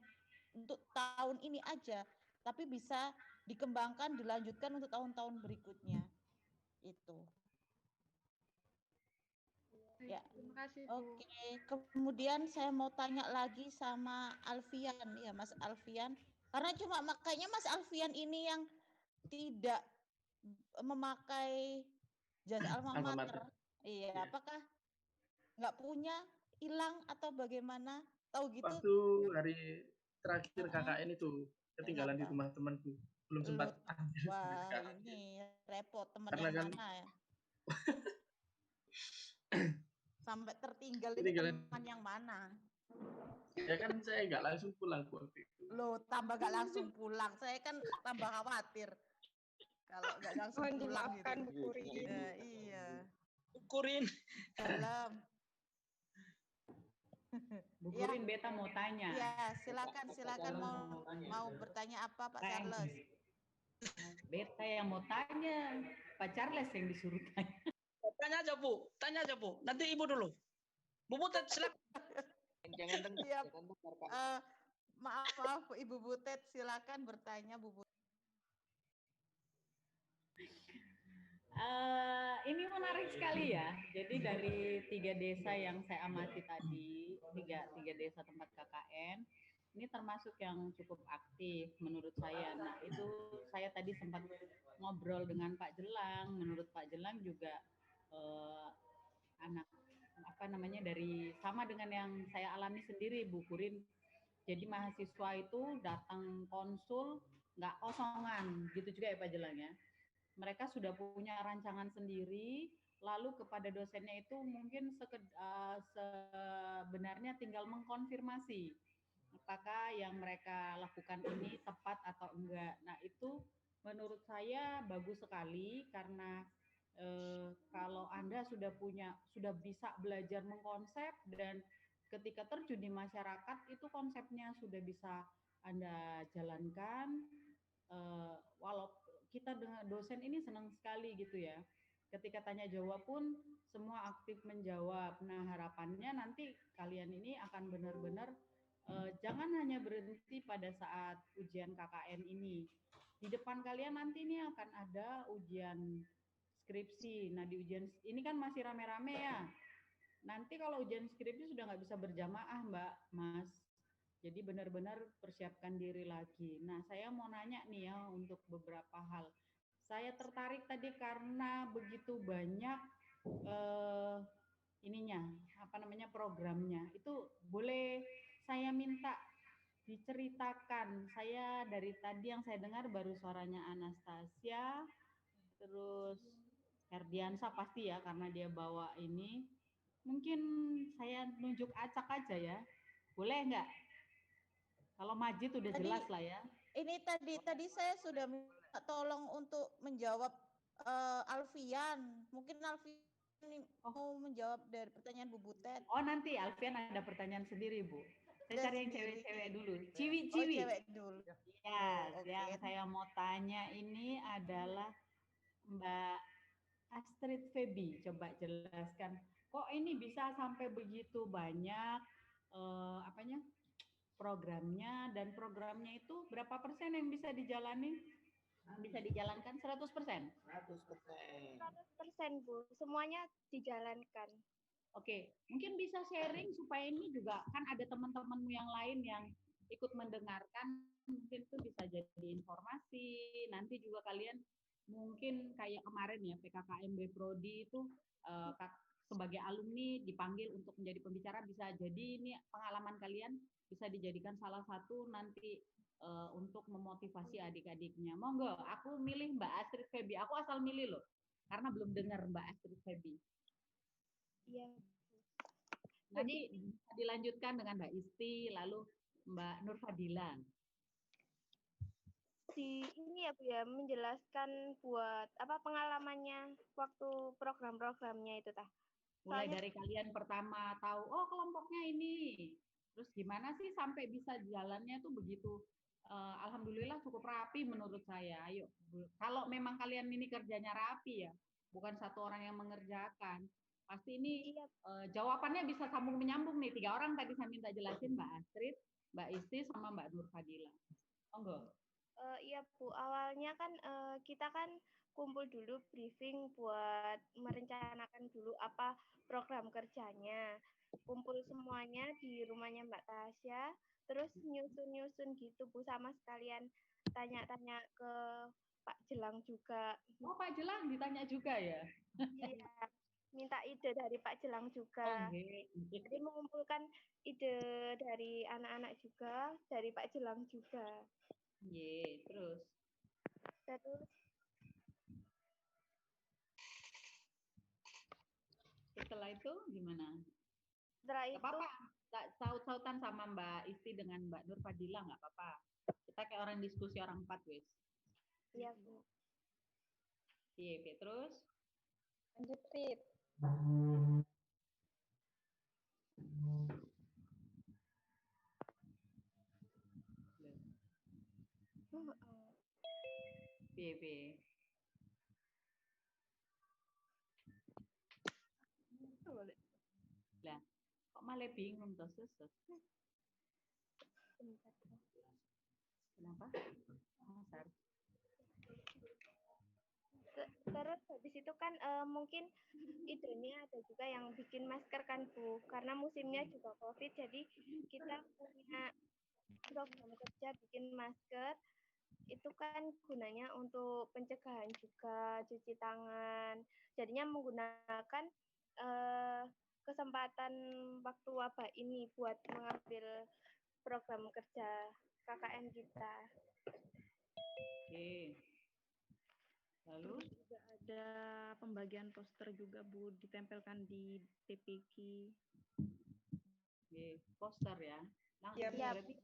untuk tahun ini aja, tapi bisa dikembangkan, dilanjutkan untuk tahun-tahun berikutnya. Itu. Ya. Terima kasih, Bu. Oke, kemudian saya mau tanya lagi sama Alfian ya, Mas Alfian. Karena cuma makanya Mas Alfian ini yang tidak memakai jas alma mater. Iya, apakah nggak punya, hilang atau bagaimana? Tahu gitu? Waktu hari terakhir KKN itu ketinggalan di rumah temanku, belum sempat ambil. Wah, ini repot teman Karena yang kan, mana ya? Sampai tertinggal ini Ketinggalan. teman yang mana? Ya kan saya nggak langsung pulang waktu itu. Loh, tambah nggak langsung pulang. Saya kan tambah khawatir kalau nggak langsung pulang dimaafkan, gitu. Bu Kurin. Iya. Bu Kurin. Dalam. Bu Kurin, beta mau tanya. Iya, silakan mau bertanya apa Pak Charles? Beta yang mau tanya, Pak Charles yang disuruh tanya. Tanya aja Bu. Nanti Ibu dulu. Bu Butet silakan. Jangan dengar. Maaf Ibu Butet, silakan bertanya Bu Butet. Ini menarik sekali ya. Jadi dari 3 desa yang saya amati tadi, tiga desa tempat KKN, ini termasuk yang cukup aktif menurut saya. Nah itu saya tadi sempat ngobrol dengan Pak Jelang. Menurut Pak Jelang juga dari sama dengan yang saya alami sendiri, Bu Kurin. Jadi mahasiswa itu datang konsul nggak kosongan, gitu juga ya Pak Jelang ya. Mereka sudah punya rancangan sendiri, lalu kepada dosennya itu mungkin sebenarnya tinggal mengkonfirmasi apakah yang mereka lakukan ini tepat atau enggak. Nah itu menurut saya bagus sekali karena kalau Anda sudah bisa belajar mengkonsep dan ketika terjun di masyarakat itu konsepnya sudah bisa Anda jalankan, walaupun kita dengan dosen ini senang sekali gitu ya. Ketika tanya jawab pun semua aktif menjawab. Nah harapannya nanti kalian ini akan benar-benar jangan hanya berhenti pada saat ujian KKN ini. Di depan kalian nanti ini akan ada ujian skripsi. Nah di ujian ini kan masih rame-rame ya. Nanti kalau ujian skripsi sudah nggak bisa berjamaah Mbak, Mas. Jadi benar-benar persiapkan diri lagi. Nah, saya mau nanya nih ya untuk beberapa hal. Saya tertarik tadi karena begitu banyak programnya. Itu boleh saya minta diceritakan. Saya dari tadi yang saya dengar baru suaranya Anastasia, terus Herdiansa pasti ya karena dia bawa ini. Mungkin saya nunjuk acak aja ya. Boleh nggak? Kalau Majid udah jelas lah ya. Ini tadi saya sudah minta tolong untuk menjawab Alfian. Mungkin Alfian mau menjawab dari pertanyaan Bu Butet. Oh nanti Alfian ada pertanyaan sendiri Bu. Saya cari yang cewek-cewek dulu. Ciwi. Oh cewek dulu. Ya, yang saya mau tanya ini adalah Mbak Astrid Febi. Coba jelaskan. Kok ini bisa sampai begitu banyak programnya dan programnya itu berapa persen yang bisa dijalani? Bisa dijalankan 100%? 100%. 100% Bu, semuanya dijalankan. Oke, mungkin bisa sharing supaya ini juga kan ada teman-temanmu yang lain yang ikut mendengarkan, mungkin itu bisa jadi informasi. Nanti juga kalian mungkin kayak kemarin ya PKKMB Prodi itu sebagai alumni dipanggil untuk menjadi pembicara, bisa jadi ini pengalaman kalian bisa dijadikan salah satu nanti untuk memotivasi adik-adiknya. Monggo, aku milih Mbak Astrid Febi. Aku asal milih loh, karena belum dengar Mbak Astrid Febi. Iya. Nanti dilanjutkan dengan Mbak Isti, lalu Mbak Nur Fadila. Ini ya Bu ya, menjelaskan buat apa pengalamannya waktu program-programnya itu tah. Mulai dari kalian pertama tahu, oh kelompoknya ini, Terus gimana sih sampai bisa jalannya tuh begitu? Alhamdulillah cukup rapi menurut saya. Ayo, kalau memang kalian ini kerjanya rapi ya, bukan satu orang yang mengerjakan. Pasti ini jawabannya bisa sambung menyambung nih. 3 orang tadi saya minta jelasin, Mbak Astrid, Mbak Isti, sama Mbak Nur Fadila. Monggo. Iya Bu, awalnya kan kita kan kumpul dulu briefing buat merencanakan dulu apa program kerjanya. Kumpul semuanya di rumahnya Mbak Tasya, terus nyusun-nyusun gitu Bu, sama sekalian tanya-tanya ke Pak Jelang juga. Oh, Pak Jelang ditanya juga ya? Iya, minta ide dari Pak Jelang juga. Jadi mengumpulkan ide dari anak-anak juga, dari Pak Jelang juga. Terus setelah itu gimana? Setelah itu apa-apa, saut-sautan sama Mbak Isti dengan Mbak Nur Fadila nggak apa-apa. Kita kayak orang diskusi orang 4 wes. Iya Bu. Iya, terus? Lanjut Fit. Piye. Lah, kok malah bingung toh susus? Kenapa? Masar. Terus habis itu kan mungkin idenya ada juga yang bikin masker kan Bu, karena musimnya juga COVID, jadi kita punya program kerja bikin masker. Itu kan gunanya untuk pencegahan juga, cuci tangan. Jadinya menggunakan kesempatan waktu wabah ini buat mengambil program kerja KKN kita. Oke. Lalu juga ada pembagian poster juga Bu, ditempelkan di TPQ. Poster ya. Iya, berarti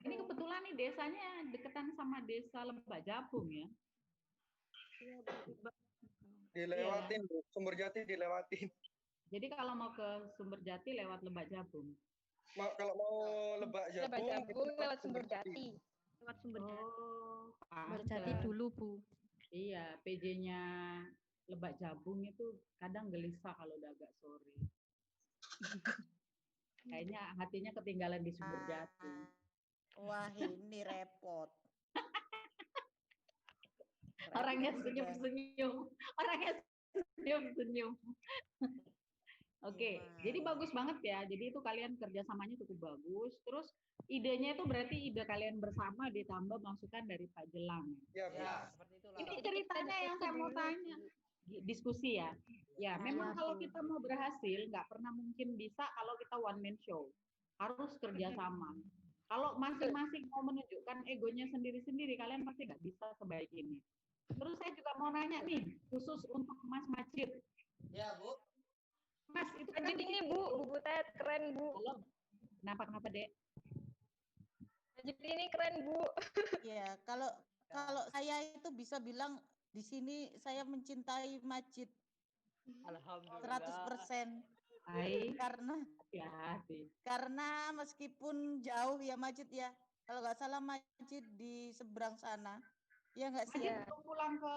ini kebetulan nih desanya deketan sama desa Lembah Jabung ya. Dilewatin, Bu. Sumberjati dilewatin. Jadi kalau mau ke Sumberjati lewat Lembah Jabung. Kalau mau Lebak Jabung lewat Sumberjati. Lewat Sumberjati. Oh, Sumberjati dulu Bu. Iya, PJ-nya Lebak Jabung itu kadang gelisah kalau udah agak sore. Kayaknya hatinya ketinggalan di Sumberjati. Wah, ini repot. Orangnya senyum-senyum. Oke, jadi bagus banget ya. Jadi itu kalian kerjasamanya cukup bagus. Terus idenya itu berarti ide kalian bersama ditambah masukan dari Pak Jelang. Ya, seperti itulah. Ini ceritanya yang saya mau tanya. Diskusi ya. Ya, memang kalau kita mau berhasil, nggak pernah mungkin bisa kalau kita one man show. Harus kerjasama. Kalau masing-masing mau menunjukkan egonya sendiri-sendiri, kalian pasti nggak bisa sebaik ini. Terus saya juga mau nanya nih, khusus untuk Mas Majid. Ya, Bu. Mas, itu kan ini Bu Butet keren Bu. Kenapa Dek? Majid ini keren Bu. Ya, kalau saya itu bisa bilang di sini saya mencintai Majid. Alhamdulillah. 100%. Baik. Karena meskipun jauh ya Majid ya. Kalau nggak salah Majid di seberang sana. Ya nggak sih? Majid belum pulang ke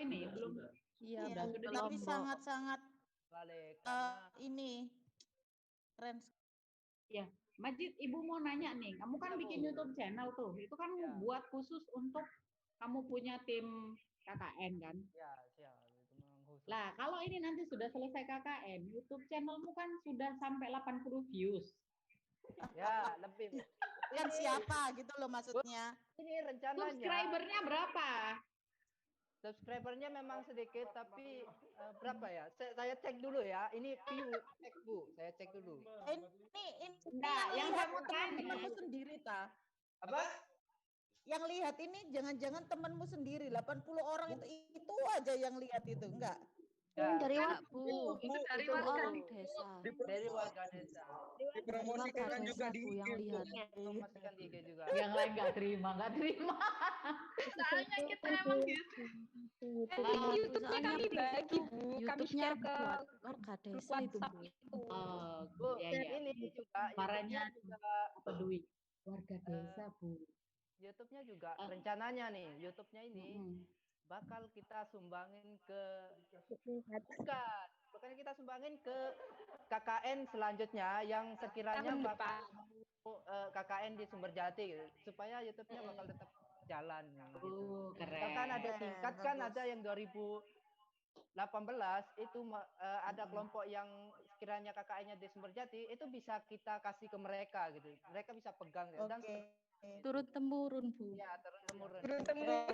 ini, belum. Iya, tapi sangat-sangat ini keren. Ya, Majid, Ibu mau nanya nih, kamu kan bikin YouTube channel tuh, itu kan buat khusus untuk kamu punya tim KKN kan? Ya, siap. Lah, kalau ini nanti sudah selesai KKN, YouTube channelmu kan sudah sampai 80 views. Ya, lebih. Kan siapa gitu loh maksudnya? Ini rencananya. Subscribernya berapa? Subscribernya memang sedikit, tapi berapa ya? Saya cek dulu ya. Ini view, cek Bu. Saya cek dulu. Ini yang kamu tanya temanmu sendiri ta? Apa? Yang lihat ini jangan-jangan temanmu sendiri. 80 orang itu aja yang lihat itu, enggak? Dari Enggak, warga. Bu. Itu dari Itu warga. orang desa. Dari warga desa. Dari Dipromosikan warga juga desa, di Bu, yang IG, Bu. lihat. Promosikan di IG juga. Yang lain nggak terima, nggak terima. Soalnya kita emang gitu. YouTube-nya soalnya kami bagi, itu Bu. Kami YouTube-nya share ke buat warga grup desa itu, WhatsApp Bu. itu. Bu, Ya, dan ya. ini juga Parahnya YouTube-nya juga apa duit? Warga desa, Bu. YouTube-nya juga rencananya nih, YouTube-nya ini Mm-mm. bakal kita sumbangin ke Bukan. bukan kita sumbangin ke KKN selanjutnya yang sekiranya Tahun bakal KKN di Sumberjati gitu, supaya YouTube-nya bakal tetap jalan gitu. Keren. Bahkan ada Keren, tingkat kan bagus. ada yang 2018 itu ada kelompok yang sekiranya KKN-nya di Sumberjati itu bisa kita kasih ke mereka gitu. Mereka bisa pegang gitu. Dan Turun temurun, Bu. ya turun temurun. Turun temurun.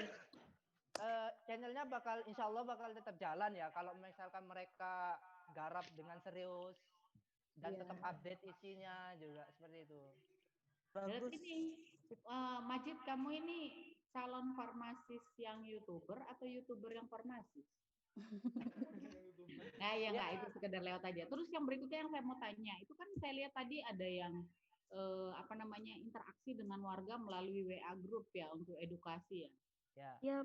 Channelnya bakal insya Allah bakal tetap jalan ya kalau misalkan mereka garap dengan serius dan Iya. tetap update isinya juga seperti itu. Berarti ini Majid, kamu ini calon farmasis yang YouTuber atau YouTuber yang farmasis? Nah, ya nggak, itu sekedar lewat aja. Terus yang berikutnya yang saya mau tanya, itu kan saya lihat tadi ada yang apa namanya, interaksi dengan warga melalui WA group ya untuk edukasi ya. Ya,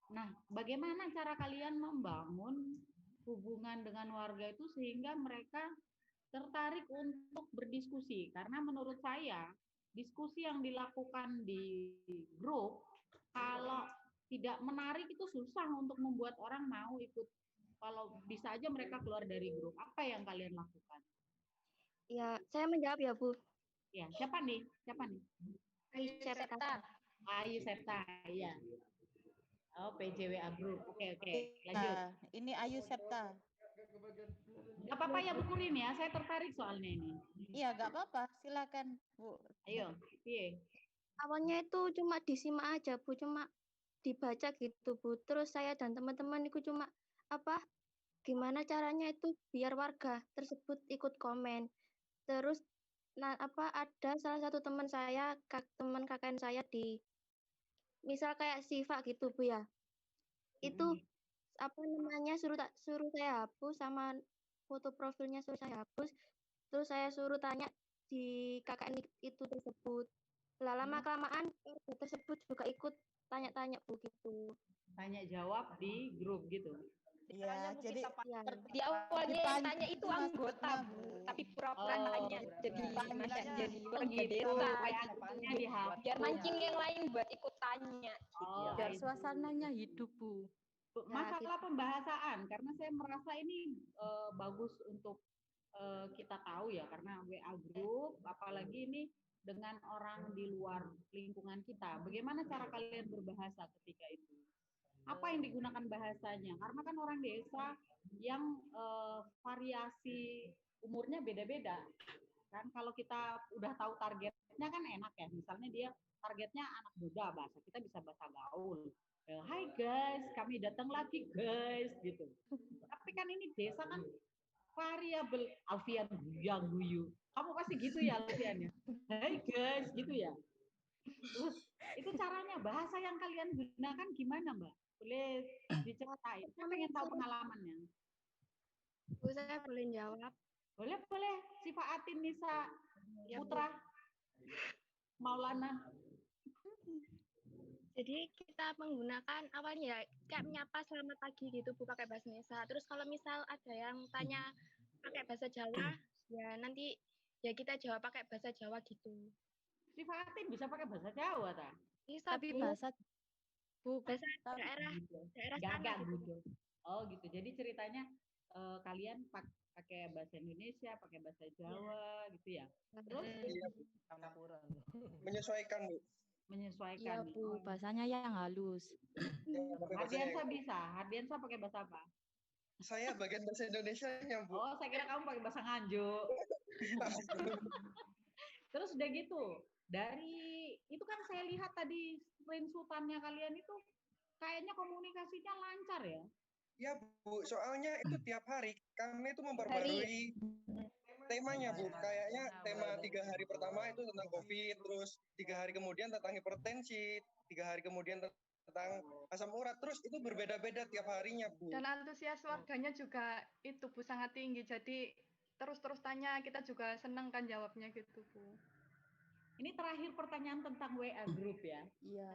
Nah, bagaimana cara kalian membangun hubungan dengan warga itu sehingga mereka tertarik untuk berdiskusi? Karena menurut saya diskusi yang dilakukan di grup kalau tidak menarik itu susah untuk membuat orang mau ikut. Kalau bisa aja mereka keluar dari grup. Apa yang kalian lakukan? ya, saya menjawab ya, Bu. Ya, siapa nih? Siapa nih? Ayu Septa. Ayu Septa, ya. Oh, PJWA Group. Oke, lanjut. Nah, ini Ayu Septa. Gak apa-apa ya Bu Kurin ya, saya tertarik soalnya ini. Iya, nggak apa-apa. Silakan, Bu. Ayo, piye? Awalnya itu cuma disimak aja, Bu, cuma dibaca gitu, Bu. Terus saya dan teman-teman itu cuma apa? Gimana caranya itu biar warga tersebut ikut komen. Terus ada salah satu teman saya, teman KKN saya di misal kayak Siva gitu, Bu ya. Itu apa namanya suruh saya hapus sama foto profilnya suruh saya hapus. Terus saya suruh tanya di KKN itu tersebut. Lama kelamaan warga tersebut juga ikut tanya-tanya, Bu, gitu. Tanya jawab di grup gitu. Iya, jadi Di awalnya yang tanya itu anggota, Bu, tapi pura-pura tanya jadi warga desa gitu. Biar mancing yang lain buat ikut tanya. Biar suasananya hidup, Bu. Masalah pembahasaan, karena saya merasa ini bagus untuk kita tahu ya, karena WA group, apalagi ini dengan orang di luar lingkungan kita. Bagaimana cara kalian berbahasa ketika itu? Apa yang digunakan bahasanya? Karena kan orang desa yang variasi umurnya beda-beda. Kan kalau kita udah tahu targetnya kan enak ya. Misalnya dia targetnya anak muda, bahasa kita bisa bahasa gaul. Hai guys, kami datang lagi guys gitu. Tapi kan ini desa kan variabel. Alfian yang guyu. Kamu pasti gitu ya Alfiannya. Hai guys, gitu ya. Terus itu caranya, bahasa yang kalian gunakan gimana, Mbak? Boleh diceritain. Saya pengen tahu pengalamannya. Bu, saya boleh jawab? Boleh. Siva Atin Nisa Putra Maulana. Jadi kita menggunakan awalnya kayak menyapa selamat pagi gitu, Bu, pakai bahasa Indonesia. Terus kalau misal ada yang tanya pakai bahasa Jawa, ya nanti ya kita jawab pakai bahasa Jawa gitu. Siva Atin bisa pakai bahasa Jawa, tak? Bisa, Tapi Bu. bahasa daerah Gagak sana gitu. Oh gitu. Jadi ceritanya kalian pakai bahasa Indonesia, pakai bahasa Jawa gitu ya. Terus menyesuaikan, Bu. Iya, Menyesuaikan. Bu, bahasanya yang halus. Hardiansa bisa. Hardiansa pakai bahasa apa? Saya bagian bahasa Indonesianya, Bu. Oh, saya kira kamu pakai bahasa Nganjuk. Terus udah gitu, dari itu kan saya lihat tadi screenshotannya kalian itu kayaknya komunikasinya lancar ya. Ya, Bu, soalnya itu tiap hari kami itu memperbarui temanya, Bu. Kayaknya tema 3 hari pertama itu tentang COVID, terus 3 hari kemudian tentang hipertensi, 3 hari kemudian tentang asam urat. Terus itu berbeda-beda tiap harinya, Bu. Dan antusias warganya juga itu Bu sangat tinggi. Jadi terus tanya, kita juga senang kan jawabnya gitu Bu. Ini terakhir pertanyaan tentang WA group ya. Iya.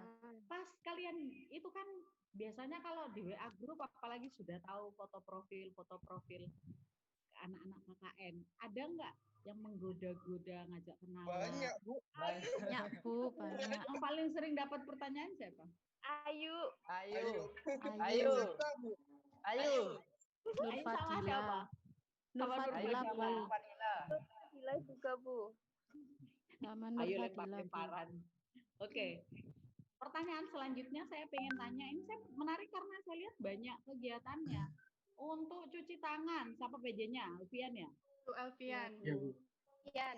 Pas kalian itu kan biasanya kalau di WA group apalagi sudah tahu foto profil anak-anak KKN, ada nggak yang menggoda-goda ngajak kenalan? Banyak, Bu. Banyak, Bu, banyak. Yang paling sering dapat pertanyaan siapa? Ayu. Ayu. Ayu. Ayu. Nur Ayu sama Fadila. siapa? Nur Sama Nur Fadila, Bu. Fadila. Gila juga, Bu. Sama Nur Ayo Fadila, Bu. lempar-lemparan. Oke. Pertanyaan selanjutnya saya pengen tanya, ini saya menarik karena saya lihat banyak kegiatannya. Untuk cuci tangan, siapa PJ-nya? Alfian ya? Bu Alfian. Ya, Bu. Ian.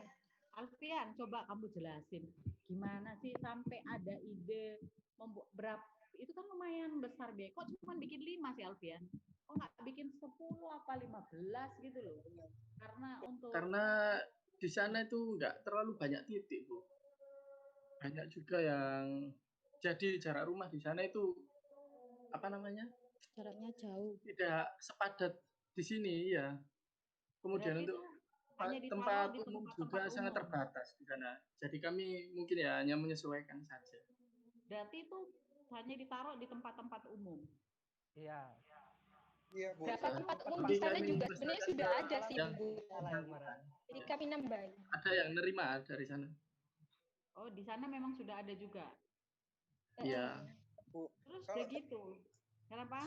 Alfian, coba kamu jelasin gimana sih sampai ada ide membuat berapa? Itu kan lumayan besar deh. Kok cuma bikin 5 sih Alfian? Kok nggak bikin 10 apa 15 gitu loh? Karena di sana itu nggak terlalu banyak titik, Bu. Banyak juga yang jadi jarak rumah di sana itu apa namanya? Jaraknya jauh. Tidak sepadat di sini ya. Kemudian Berarti untuk hanya ditaruh tempat di umum tempat-tempat juga sangat umum. terbatas di sana. Jadi kami mungkin ya hanya menyesuaikan saja. Berarti itu hanya ditaruh di tempat-tempat umum. Iya. Iya, Bu. Berapa tempat umum Jadi di sana kami juga mempersiapkan sebenarnya sudah ada sih, yang Bu. Jadi kami nambahin. ada yang nerima dari sana. Oh, di sana memang sudah ada juga. Iya. Bu. Terus Kalau udah gitu. Kenapa?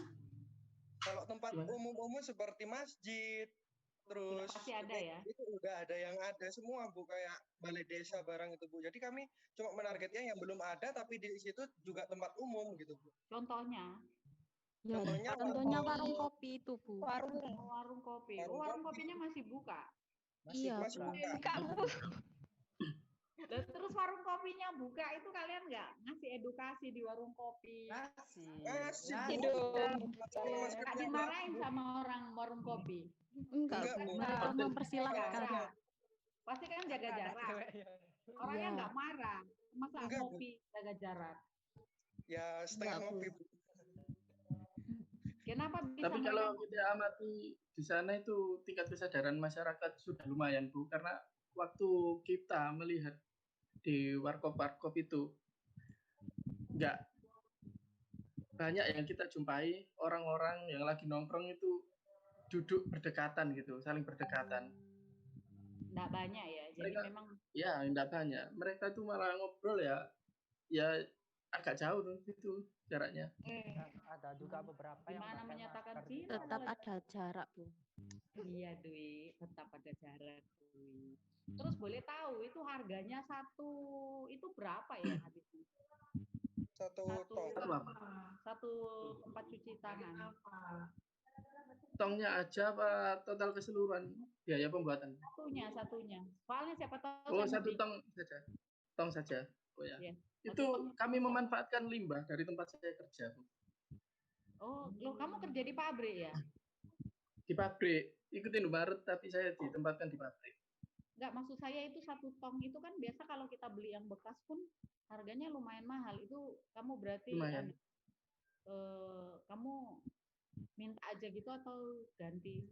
Kalau tempat umum-umum seperti masjid, terus pasti ada ya. itu udah ada yang ada semua, Bu, kayak balai desa barang itu, Bu. Jadi kami cuma menargetnya yang belum ada tapi di situ juga tempat umum gitu, Bu. Contohnya? Ya, Contohnya contohnya warung warung kopi itu, Bu. Warung kopi. Oh, warung kopinya masih buka. Iya, masih Bu. buka. Terus warung kopinya buka itu kalian nggak ngasih edukasi di warung kopi? Ngasih dong. Nggak dimarahin sama orang warung kopi? Enggak, Bu. Mereka mempersilahkan. Pasti kan jaga jarak. Orangnya Iya. nggak marah. Masa Enggak, Bu. ngopi jaga jarak? Ya setengah Enggak, Bu. ngopi, Bu. Kenapa bisa Tapi kalau kita amati di sana itu tingkat kesadaran masyarakat sudah lumayan, Bu, karena waktu kita melihat di warkop-warkop itu nggak banyak yang kita jumpai orang-orang yang lagi nongkrong itu duduk berdekatan gitu, saling berdekatan. Nggak banyak ya, jadi Mereka, memang ya nggak banyak. Mereka itu malah ngobrol ya agak jauh tuh itu jaraknya. Ada juga beberapa yang gimana pakai menyatakan masker sih? juga. Tetap ada jarak, Bu. Iya, Dwi, tetap ada jarak, Dwi. Terus boleh tahu itu harganya itu berapa ya habisnya? Satu tong. Satu tempat cuci tangan. Tongnya aja apa total keseluruhan biaya pembuatan? Satunya. Soalnya siapa tahu Oh, saya satu mau tong saja. Tong saja. Oh ya. Iya, Itu kami memanfaatkan limbah dari tempat saya kerja. Oh, loh kamu kerja di pabrik ya? Di pabrik. Ikutin Indomaret tapi saya ditempatkan di pabrik. Enggak, maksud saya itu satu tong itu kan biasa kalau kita beli yang bekas pun harganya lumayan mahal. Itu kamu berarti Lumayan. kamu minta aja gitu atau ganti?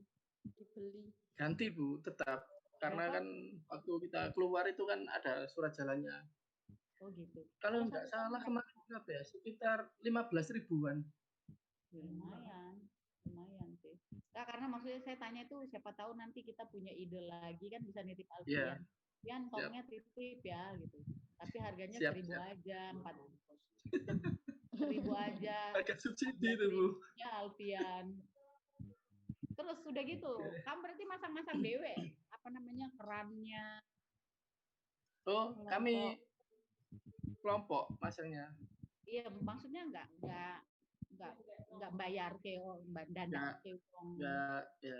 Dibeli. Ganti, Bu, tetap. Karena Berapa? kan waktu kita keluar itu kan ada surat jalannya. Oh gitu. Kalau nggak salah kemarin berapa ya? Sekitar 15 ribuan. Lumayan sih. Nah, karena maksudnya saya tanya itu siapa tahu nanti kita punya ide lagi kan bisa nitip Iya. Alfian. Alfian tongnya titip ya gitu. Tapi harganya Siap, 1.000 siap. aja, 1.000 aja. Agak subsidi itu, Bu. Ya Alfian. Terus udah gitu, kamu berarti masang-masang dewe, apa namanya kerannya? Oh, kami kelompok masangnya. Iya, maksudnya nggak bayar ke dana ke Nggak, ya.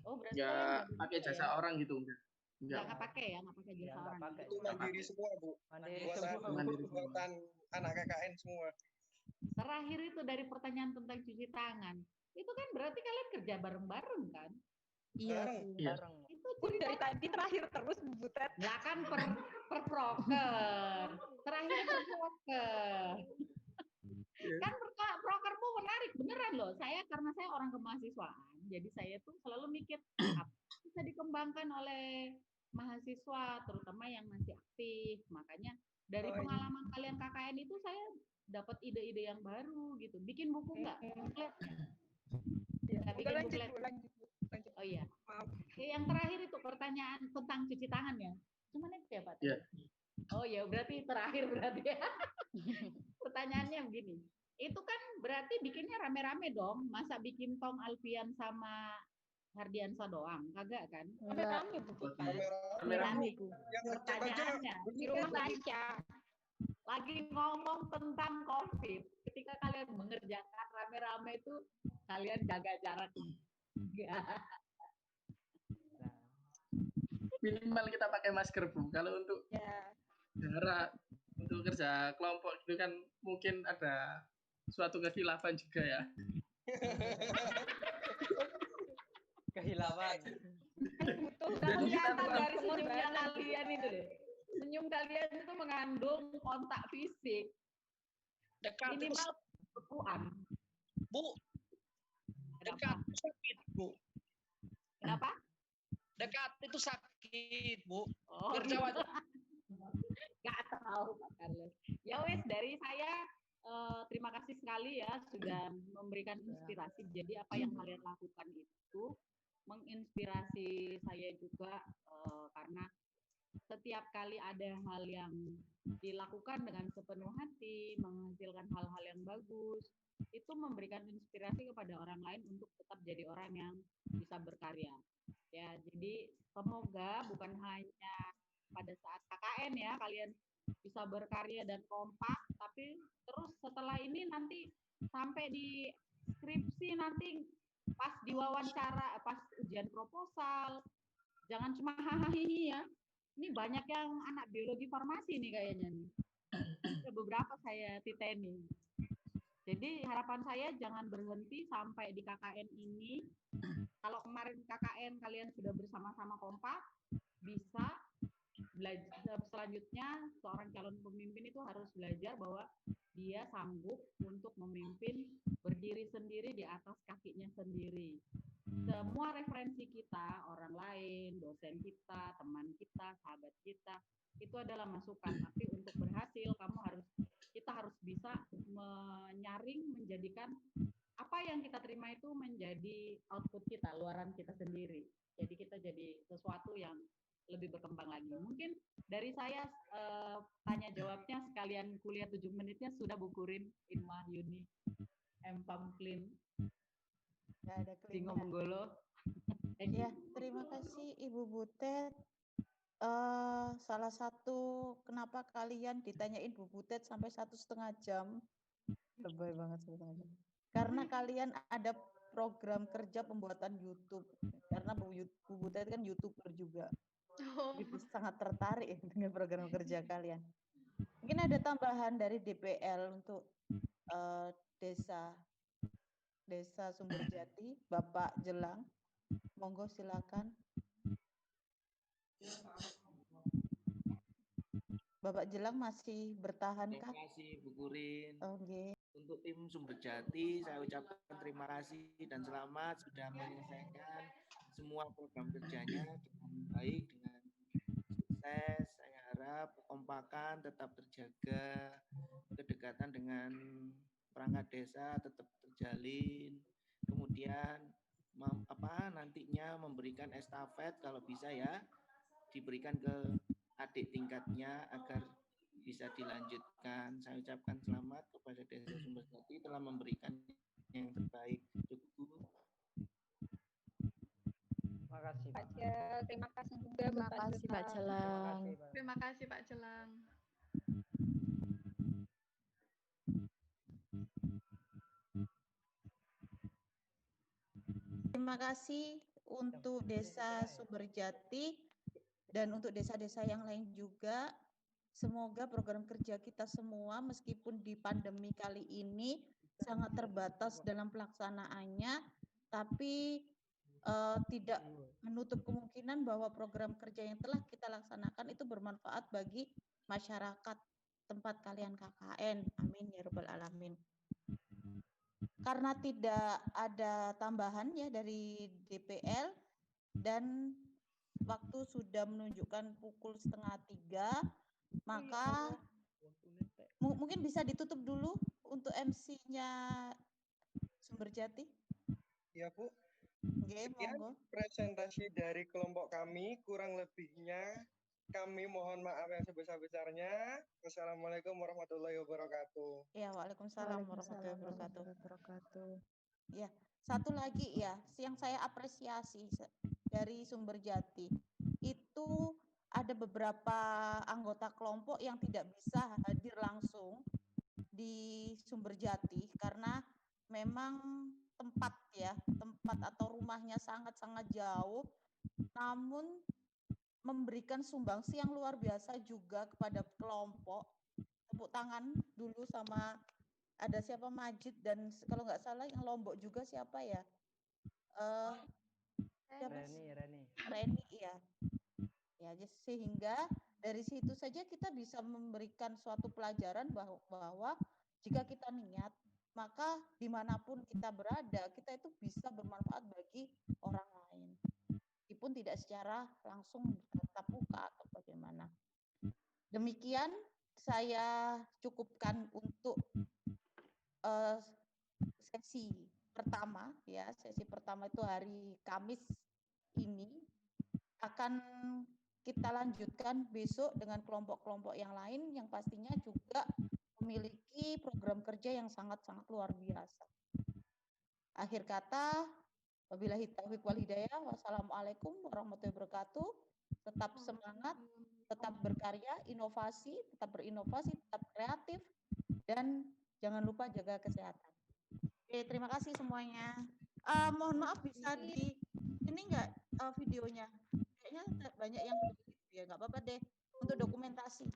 Oh, berarti Nggak kalian pakai jasa orang gitu, enggak. Nggak pakai ya, nggak pakai jasa orang. Itu mandiri semua, Bu. Buatan anak KKN semua. Terakhir itu dari pertanyaan tentang cuci tangan. Itu kan berarti kalian kerja bareng-bareng kan? Iya, bareng. Itu dari tadi terakhir terus Butet. Lah kan per proker. Terakhir per proker. Kan prokermu menarik beneran loh. Karena saya orang kemahasiswaan, jadi saya tuh selalu mikir apa bisa dikembangkan oleh mahasiswa, terutama yang masih aktif. Makanya dari pengalaman kalian KKN itu saya dapat ide-ide yang baru gitu. Bikin buku nggak? Bikin buklet. Oh iya. Yang terakhir itu pertanyaan tentang cuci tangan ya. Cuman itu ya Pak? Yeah. Oh ya, berarti terakhir berarti ya. Pertanyaannya begini. Itu kan berarti bikinnya rame-rame dong. Masa bikin Tong Alfian sama Hardiansa doang? Kagak kan? Rame-rame Rame-rame. Pertanyaannya, di rumah baca. Lagi ngomong tentang COVID. Ketika kalian mengerjakan rame-rame itu, kalian jaga jarak. Enggak. Minimal kita pakai masker, Bu. Kalau untuk jarak untuk kerja kelompok itu kan mungkin ada suatu kekhilafan juga ya. Kehilapan. Kamu lihat dari senyumnya kalian itu deh. Senyum kalian itu mengandung kontak fisik. Minimal berpuan. Bu. Dekat itu sakit, Bu. Kenapa? Dekat itu sakit, Bu. Oh, Kerja gitu. wajib. Nggak tahu Pak Carlos. Ya wes, dari saya terima kasih sekali ya sudah memberikan inspirasi. Jadi apa yang kalian lakukan itu menginspirasi saya juga karena setiap kali ada hal yang dilakukan dengan sepenuh hati, menghasilkan hal-hal yang bagus, itu memberikan inspirasi kepada orang lain untuk tetap jadi orang yang bisa berkarya. Ya, jadi semoga bukan hanya pada saat KKN ya kalian bisa berkarya dan kompak, tapi terus setelah ini nanti sampai di skripsi nanti pas diwawancara, pas ujian proposal, jangan cuma hahaha ya. Ini banyak yang anak biologi farmasi nih kayaknya nih. Ada beberapa saya titeni. Jadi harapan saya jangan berhenti sampai di KKN ini. Kalau kemarin KKN kalian sudah bersama-sama kompak, bisa belajar selanjutnya seorang calon pemimpin itu harus belajar bahwa dia sanggup untuk memimpin berdiri sendiri di atas kakinya sendiri. Semua referensi kita, orang lain, dosen kita, teman kita, sahabat kita, itu adalah masukan. Tapi untuk berhasil, kita harus bisa menyaring, menjadikan apa yang kita terima itu menjadi output kita, luaran kita sendiri. Jadi kita jadi sesuatu yang lebih berkembang lagi. Mungkin dari saya tanya jawabnya sekalian kuliah 7 menitnya sudah bukurin Inma Yuni M. Pamklin. Nggak ada Singo Menggolo. Ya, terima kasih Ibu Butet. Salah satu kenapa kalian ditanyain Bu Butet sampai 1,5 jam. Lebay banget sebenarnya. Karena kalian ada program kerja pembuatan YouTube. Karena Bu Butet kan YouTuber juga. Gitu, sangat tertarik dengan program kerja kalian. Mungkin ada tambahan dari DPL untuk Desa Sumberjati, Bapak Jelang. Monggo silakan. Bapak Jelang masih bertahan kah? Terima kasih Bu Kurin. Okay. Untuk tim Sumberjati saya ucapkan terima kasih dan selamat sudah menyelesaikan semua program kerjanya dengan baik, dengan sukses. Saya harap kekompakan tetap terjaga, kedekatan dengan perangkat desa tetap terjalin. Kemudian nantinya memberikan estafet kalau bisa ya diberikan ke adik tingkatnya agar bisa dilanjutkan. Saya ucapkan selamat kepada Desa Sumberjati telah memberikan yang terbaik. Cukup. Terima kasih Pak Jel. Terima kasih juga Terima kasih Pak Jelang. Terima kasih Pak Jelang. Terima kasih untuk Desa Sumberjati dan untuk desa-desa yang lain juga. Semoga program kerja kita semua meskipun di pandemi kali ini sangat terbatas dalam pelaksanaannya, tapi tidak menutup kemungkinan bahwa program kerja yang telah kita laksanakan itu bermanfaat bagi masyarakat tempat kalian KKN. Amin ya rabbal alamin. karena tidak ada tambahan ya dari DPL dan waktu sudah menunjukkan pukul 2:30, maka mungkin bisa ditutup dulu untuk MC-nya Sumberjati. Ya Bu. Oke, Sekian monggo. presentasi dari kelompok kami, kurang lebihnya kami mohon maaf yang sebesar-besarnya. Wassalamualaikum warahmatullahi wabarakatuh. Ya, waalaikumsalam warahmatullahi wabarakatuh. Ya, satu lagi ya, yang saya apresiasi dari Sumberjati itu ada beberapa anggota kelompok yang tidak bisa hadir langsung di Sumberjati karena memang tempat atau rumahnya sangat-sangat jauh, namun memberikan sumbangsi yang luar biasa juga kepada kelompok. Tepuk tangan dulu sama ada siapa Majid dan kalau nggak salah yang Lombok juga siapa ya? Reni ya. Ya, sehingga dari situ saja kita bisa memberikan suatu pelajaran bahwa jika kita niat, maka dimanapun kita berada, kita itu bisa bermanfaat bagi orang lain. Meskipun tidak secara langsung tatap muka atau bagaimana. Demikian saya cukupkan untuk sesi pertama ya. Sesi pertama itu hari Kamis ini akan kita lanjutkan besok dengan kelompok-kelompok yang lain yang pastinya juga memiliki program kerja yang sangat-sangat luar biasa. Akhir kata, wabillahi taufiq wal hidayah. Wassalamualaikum warahmatullahi wabarakatuh. Tetap semangat, tetap berkarya, inovasi, tetap berinovasi, tetap kreatif, dan jangan lupa jaga kesehatan. Oke, terima kasih semuanya. Mohon maaf bisa di ini enggak videonya? Kayaknya banyak yang ya, nggak apa-apa deh untuk dokumentasi.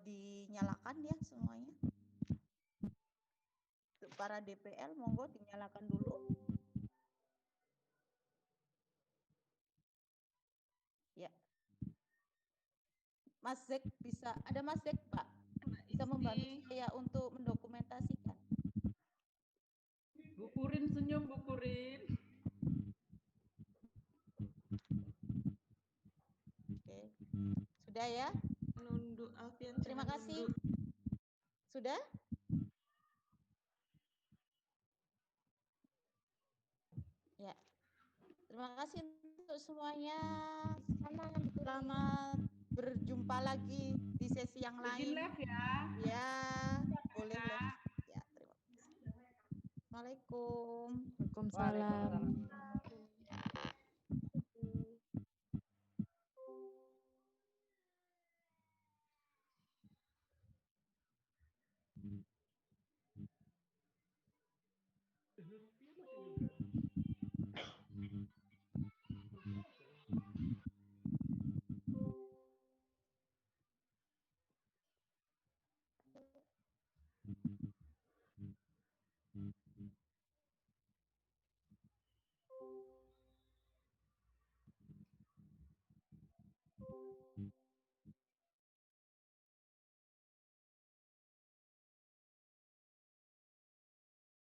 Dinyalakan ya semuanya. Untuk para DPL, monggo dinyalakan dulu. Ya. Mas Zek bisa, ada Mas Zek Pak, bisa membantu saya untuk mendokumentasikan. Bu Purin senyum, Bu Purin. Oke, sudah ya? Nunduk, Alfian. Terima kasih. Nunduk. Sudah? Ya. Terima kasih untuk semuanya. Selamat berjumpa lagi di sesi yang lain. Izin live ya. Ya, boleh live. Ya, terima kasih. Waalaikumsalam. Waalaikumsalam.